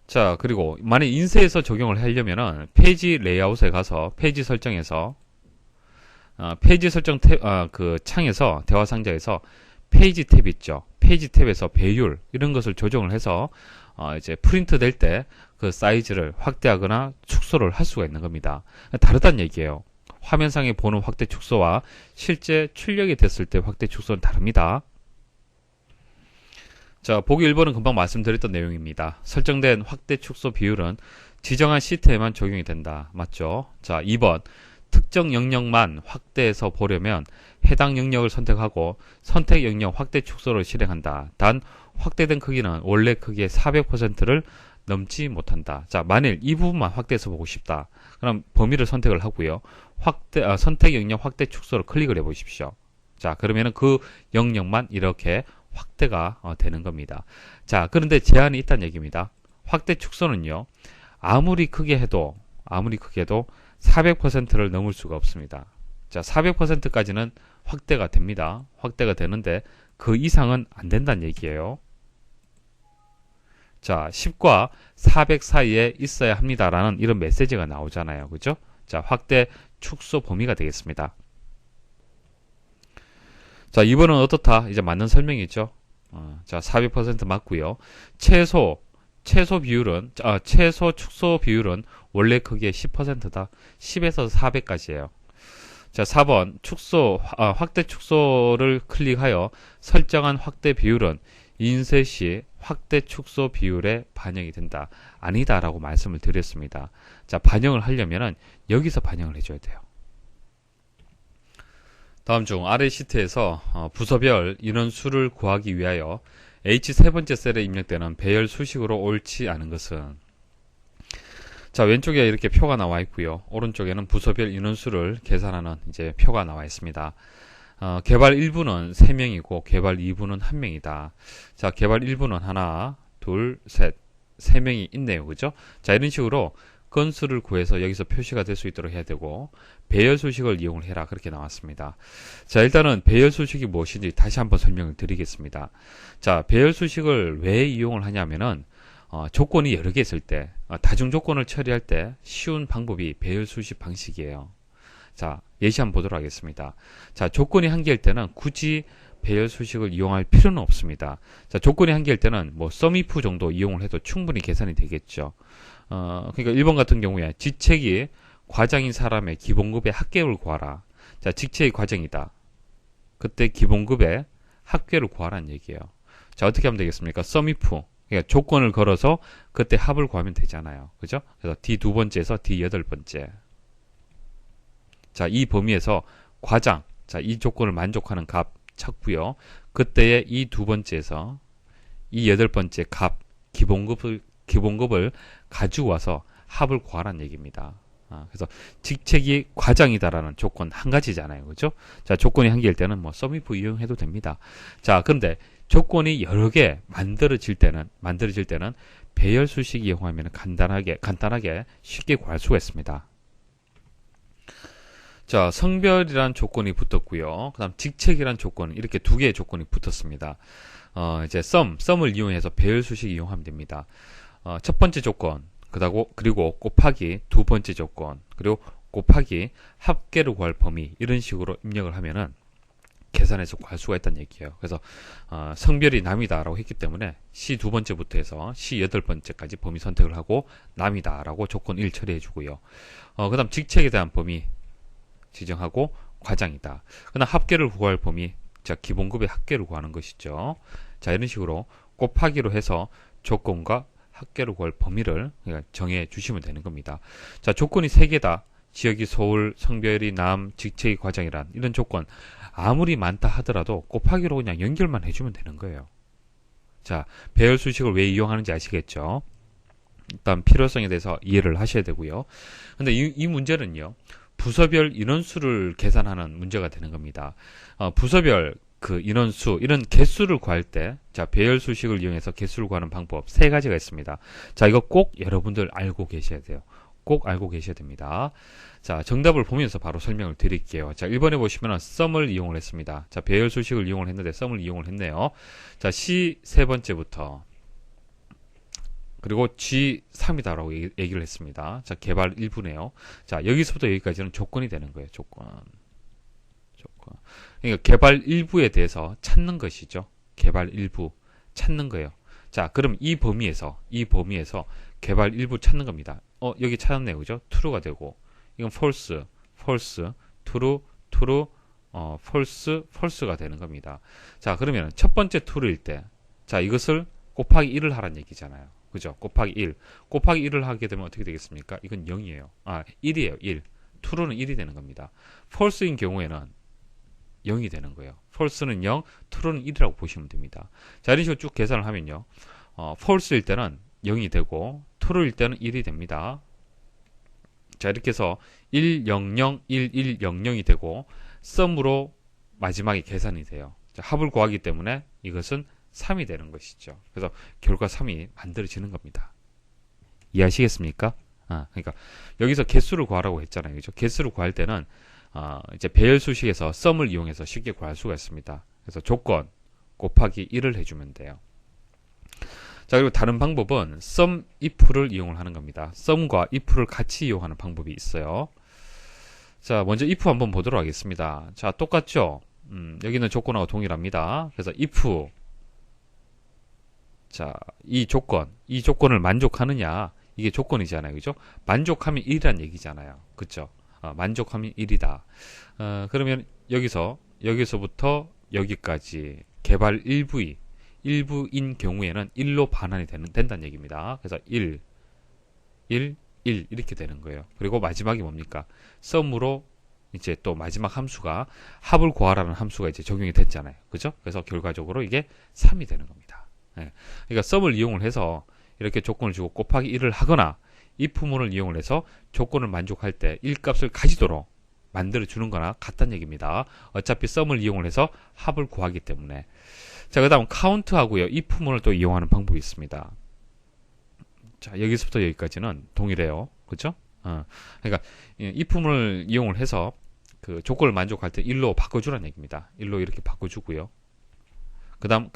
자, 그리고 만약 인쇄해서 적용을 하려면은 페이지 레이아웃에 가서 페이지 설정에서 페이지 설정 탭, 그 창에서 대화 상자에서 페이지 탭 있죠. 페이지 탭에서 배율 이런 것을 조정을 해서 이제 프린트 될 때 그 사이즈를 확대하거나 축소를 할 수가 있는 겁니다. 다르다는 얘기예요. 화면상에 보는 확대 축소와 실제 출력이 됐을 때 확대 축소는 다릅니다. 자, 보기 1번은 금방 말씀드렸던 내용입니다. 설정된 확대 축소 비율은 지정한 시트에만 적용이 된다. 맞죠? 자, 2번. 특정 영역만 확대해서 보려면 해당 영역을 선택하고 선택 영역 확대 축소를 실행한다. 단, 확대된 크기는 원래 크기의 400%를 넘지 못한다. 자, 만일 이 부분만 확대해서 보고 싶다. 그럼 범위를 선택을 하고요. 선택 영역 확대 축소를 클릭을 해 보십시오. 자, 그러면은 그 영역만 이렇게 확대가 되는 겁니다. 자, 그런데 제한이 있다는 얘기입니다. 확대 축소는요, 아무리 크게 해도 400%를 넘을 수가 없습니다. 자, 400%까지는 확대가 됩니다. 확대가 되는데 그 이상은 안 된다는 얘기예요. 자, 10과 400 사이에 있어야 합니다라는 이런 메시지가 나오잖아요. 그죠? 자, 확대 축소 범위가 되겠습니다. 자, 2번은 어떻다? 이제 맞는 설명이죠. 자, 400% 맞고요. 최소 비율은, 최소 축소 비율은 원래 크기의 10%다. 10에서 400까지예요. 자, 4번 확대 축소를 클릭하여 설정한 확대 비율은 인쇄 시 확대 축소 비율에 반영이 된다. 아니다 라고 말씀을 드렸습니다. 자, 반영을 하려면은 여기서 반영을 해줘야 돼요. 다음 중 아래 시트에서 부서별 인원수를 구하기 위하여 H 세 번째 셀에 입력되는 배열 수식으로 옳지 않은 것은, 자, 왼쪽에 이렇게 표가 나와 있고요. 오른쪽에는 부서별 인원수를 계산하는 이제 표가 나와 있습니다. 개발 1부는 3명이고 개발 2부는 1명이다. 자, 개발 1부는 하나, 둘, 셋, 3명이 있네요. 그죠? 자, 이런 식으로 건수를 구해서 여기서 표시가 될 수 있도록 해야 되고, 배열 수식을 이용을 해라. 그렇게 나왔습니다. 자, 일단은 배열 수식이 무엇인지 다시 한번 설명을 드리겠습니다. 자, 배열 수식을 왜 이용을 하냐면은, 조건이 여러 개 있을 때, 다중 조건을 처리할 때 쉬운 방법이 배열 수식 방식이에요. 자, 예시 한번 보도록 하겠습니다. 자, 조건이 한 개일 때는 굳이 배열 수식을 이용할 필요는 없습니다. 자, 조건이 한 개일 때는 뭐 썸이프 정도 이용을 해도 충분히 계산이 되겠죠. 그러니까 1번 같은 경우에 직책이 과장인 사람의 기본급의 합계를 구하라. 자, 직책이 과장이다. 그때 기본급의 합계를 구하라는 얘기예요. 자, 어떻게 하면 되겠습니까? 썸이프. 그러니까 조건을 걸어서 그때 합을 구하면 되잖아요. 그죠? 그래서 D 두 번째에서 D 여덟 번째. 자, 이 범위에서 과장. 자, 이 조건을 만족하는 값 찾고요. 그때의 이 두 번째에서 이 여덟 번째 값 기본급을 가지고 와서 합을 구하라는 얘기입니다. 그래서 직책이 과장이다라는 조건 한 가지잖아요. 그죠? 자, 조건이 한 개일 때는 뭐 썸이프 이용해도 됩니다. 자, 그런데 조건이 여러 개 만들어질 때는 배열 수식 이용하면 간단하게 쉽게 구할 수가 있습니다. 자, 성별이란 조건이 붙었고요. 그다음 직책이란 조건, 이렇게 두 개의 조건이 붙었습니다. 이제 썸을 이용해서 배열 수식 이용하면 됩니다. 첫 번째 조건, 그리고 곱하기 두 번째 조건, 그리고 곱하기 합계를 구할 범위, 이런 식으로 입력을 하면은 계산해서 구할 수가 있다는 얘기예요. 그래서 성별이 남이다라고 했기 때문에 C 두 번째부터 해서 C 여덟 번째까지 범위 선택을 하고 남이다라고 조건 1 처리해 주고요. 그 다음 직책에 대한 범위 지정하고 과장이다. 그다음 합계를 구할 범위, 자, 기본급의 합계를 구하는 것이죠. 자, 이런 식으로 곱하기로 해서 조건과 합계를 구할 범위를 정해 주시면 되는 겁니다. 자, 조건이 3개다. 지역이 서울, 성별이 남, 직책이 과장이란 이런 조건 아무리 많다 하더라도 곱하기로 그냥 연결만 해주면 되는 거예요. 자, 배열 수식을 왜 이용하는지 아시겠죠? 일단 필요성에 대해서 이해를 하셔야 되고요. 근데 이 문제는요, 부서별 인원수를 계산하는 문제가 되는 겁니다. 부서별 그 인원수, 이런 개수를 구할 때, 자, 배열 수식을 이용해서 개수를 구하는 방법 3가지가 있습니다. 자, 이거 꼭 여러분들 알고 계셔야 돼요. 꼭 알고 계셔야 됩니다. 자, 정답을 보면서 바로 설명을 드릴게요. 자, 1번에 보시면 썸을 이용을 했습니다. 자, 배열 수식을 이용을 했는데 썸을 이용을 했네요. 자, C 세 번째부터 그리고 G3이다라고 얘기를 했습니다. 자, 개발 1부네요. 자, 여기서부터 여기까지는 조건이 되는 거예요. 조건. 그러니까 개발 1부에 대해서 찾는 것이죠. 개발 1부 찾는 거예요. 자, 그럼 이 범위에서 개발 1부 찾는 겁니다. 여기 찾았네요. 그죠? true가 되고, 이건 false, true, false가 되는 겁니다. 자, 그러면 첫 번째 true일 때, 자, 이것을 곱하기 1을 하라는 얘기잖아요. 그죠? 곱하기 1. 곱하기 1을 하게 되면 어떻게 되겠습니까? 이건 0이에요. 1이에요. 1. true는 1이 되는 겁니다. false인 경우에는 0이 되는 거예요. false는 0, true는 1이라고 보시면 됩니다. 자, 이런 식으로 쭉 계산을 하면요. false일 때는 0이 되고, true일 때는 1이 됩니다. 자, 이렇게 해서 1, 0, 0, 1, 1, 0, 0이 되고, 썸으로 마지막에 계산이 돼요. 자, 합을 구하기 때문에 이것은 3이 되는 것이죠. 그래서 결과 3이 만들어지는 겁니다. 이해하시겠습니까? 그러니까 여기서 개수를 구하라고 했잖아요. 그죠? 개수를 구할 때는 이제 배열 수식에서 썸을 이용해서 쉽게 구할 수가 있습니다. 그래서 조건 곱하기 1을 해주면 돼요. 자, 그리고 다른 방법은 sum if를 이용을 하는 겁니다. sum과 if를 같이 이용하는 방법이 있어요. 자, 먼저 if 한번 보도록 하겠습니다. 자, 똑같죠? 여기는 조건하고 동일합니다. 그래서 if, 자, 이 조건을 만족하느냐, 이게 조건이잖아요. 그죠? 만족하면 1이란 얘기잖아요. 그죠? 만족하면 1이다. 그러면 여기서부터 여기까지 개발 일부인 경우에는 1로 반환이 된다는 얘기입니다. 그래서 1 이렇게 되는 거예요. 그리고 마지막이 뭡니까? sum으로 이제 또 마지막 함수가 합을 구하라는 함수가 이제 적용이 됐잖아요. 그죠? 그래서 결과적으로 이게 3이 되는 겁니다. 예. 그러니까 sum을 이용을 해서 이렇게 조건을 주고 곱하기 1을 하거나 if문을 이용을 해서 조건을 만족할 때 1값을 가지도록 만들어 주는 거나 같다는 얘기입니다. 어차피 sum을 이용을 해서 합을 구하기 때문에. 자, 그 다음 count 하고요. if문을 또 이용하는 방법이 있습니다. 자, 여기서부터 여기까지는 동일해요. 그죠? 그러니까 if문을 이용을 해서 그 조건을 만족할 때 1로 바꿔주라는 얘기입니다. 1로 이렇게 바꿔주고요. 그 다음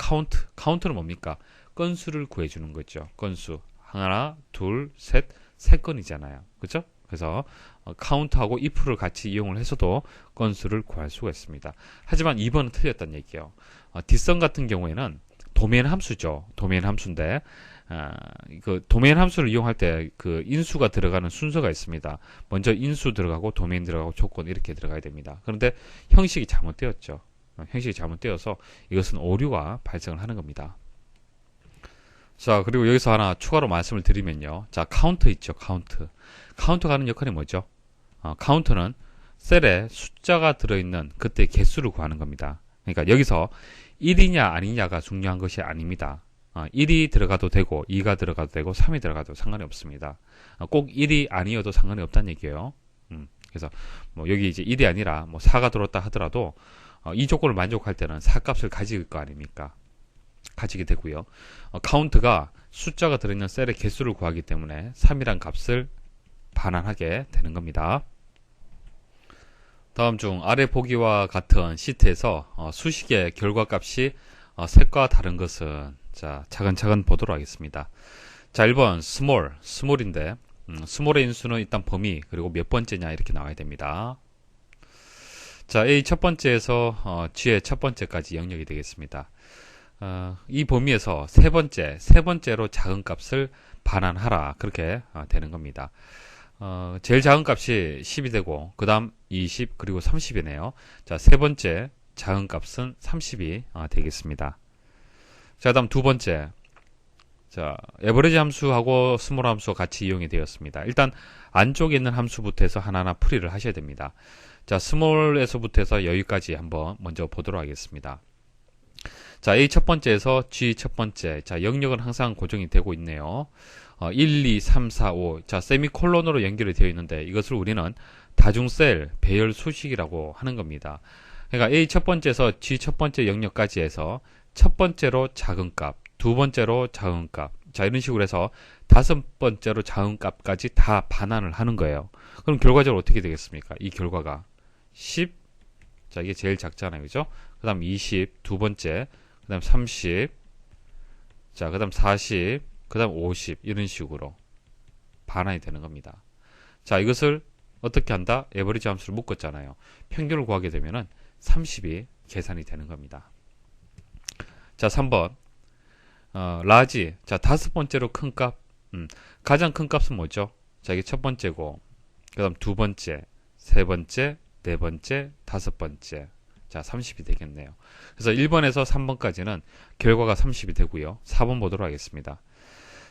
count는 뭡니까? 건수를 구해주는 거죠. 건수 하나, 둘, 세 건이잖아요. 그죠? 그래서 count하고 if를 같이 이용을 해서도 건수를 구할 수가 있습니다. 하지만 2번은 틀렸다는 얘기예요. 뒷선 같은 경우에는 도메인 함수죠. 도메인 함수인데 그 도메인 함수를 이용할 때 그 인수가 들어가는 순서가 있습니다. 먼저 인수 들어가고 도메인 들어가고 조건 이렇게 들어가야 됩니다. 그런데 형식이 잘못되었죠. 형식이 잘못되어서 이것은 오류가 발생을 하는 겁니다. 자, 그리고 여기서 하나 추가로 말씀을 드리면요. 자, 카운트 있죠. 카운트가 하는 역할이 뭐죠? 카운트는 셀에 숫자가 들어있는 그때 개수를 구하는 겁니다. 그러니까 여기서 1이냐 아니냐가 중요한 것이 아닙니다. 1이 들어가도 되고 2가 들어가도 되고 3이 들어가도 상관이 없습니다. 꼭 1이 아니어도 상관이 없다는 얘기예요. 그래서 뭐 여기 이제 1이 아니라 뭐 4가 들어왔다 하더라도 이 조건을 만족할 때는 4 값을 가질 거 아닙니까? 가지게 되고요. 카운트가 숫자가 들어있는 셀의 개수를 구하기 때문에 3이란 값을 반환하게 되는 겁니다. 다음 중 아래 보기와 같은 시트에서 수식의 결과값이 색과 다른 것은 자 차근차근 보도록 하겠습니다. 자 1번 small인데 small의 인수는 일단 범위 그리고 몇 번째냐 이렇게 나와야 됩니다. 자 A 첫 번째에서 G의 첫 번째까지 영역이 되겠습니다. 이 범위에서 세 번째로 작은 값을 반환하라 그렇게 되는 겁니다. 제일 작은 값이 10이 되고 그 다음 20 그리고 30이네요. 자, 세 번째 작은 값은 30이 되겠습니다. 자, 다음 두 번째. 자, 에버리지 함수하고 스몰 함수가 같이 이용이 되었습니다. 일단 안쪽에 있는 함수부터 해서 하나하나 풀이를 하셔야 됩니다. 자, 스몰에서부터 해서 여기까지 한번 먼저 보도록 하겠습니다. 자, A 첫 번째에서 G 첫 번째. 자, 영역은 항상 고정이 되고 있네요. 1, 2, 3, 4, 5. 자, 세미콜론으로 연결이 되어 있는데 이것을 우리는 다중셀 배열 수식이라고 하는 겁니다. 그러니까 A 첫 번째에서 G 첫 번째 영역까지 해서 첫 번째로 작은 값, 두 번째로 작은 값. 자, 이런 식으로 해서 다섯 번째로 작은 값까지 다 반환을 하는 거예요. 그럼 결과적으로 어떻게 되겠습니까? 이 결과가 10. 자, 이게 제일 작잖아요. 그죠? 그 다음 20, 두 번째. 그 다음 30. 자, 그 다음 40. 그 다음 50 이런 식으로 반환이 되는 겁니다. 자, 이것을 어떻게 한다? 에버리지 함수를 묶었잖아요. 평균을 구하게 되면은 30이 계산이 되는 겁니다. 자, 3번 라지. 자, 다섯 번째로 큰 값. 가장 큰 값은 뭐죠? 자, 이게 첫 번째고 그 다음 두 번째, 세 번째, 네 번째, 다섯 번째. 자, 30이 되겠네요. 그래서 1번에서 3번까지는 결과가 30이 되고요. 4번 보도록 하겠습니다.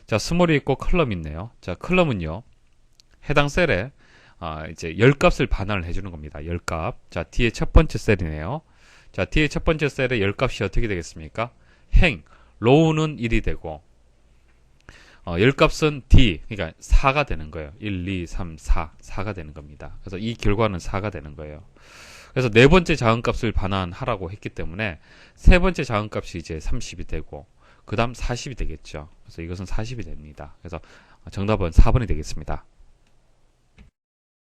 자, 스몰이 있고 컬럼이 있네요. 자, 컬럼은요. 해당 셀에 이제 10값을 반환을 해주는 겁니다. 10값. 자, 뒤에 첫 번째 셀이네요. 자, 뒤에 첫 번째 셀에 10값이 어떻게 되겠습니까? 로우는 1이 되고 10값은 D, 그러니까 4가 되는 거예요. 1, 2, 3, 4가 되는 겁니다. 그래서 이 결과는 4가 되는 거예요. 그래서 네 번째 작은값을 반환하라고 했기 때문에 세 번째 작은값이 이제 30이 되고 그 다음 40이 되겠죠. 그래서 이것은 40이 됩니다. 그래서 정답은 4번이 되겠습니다.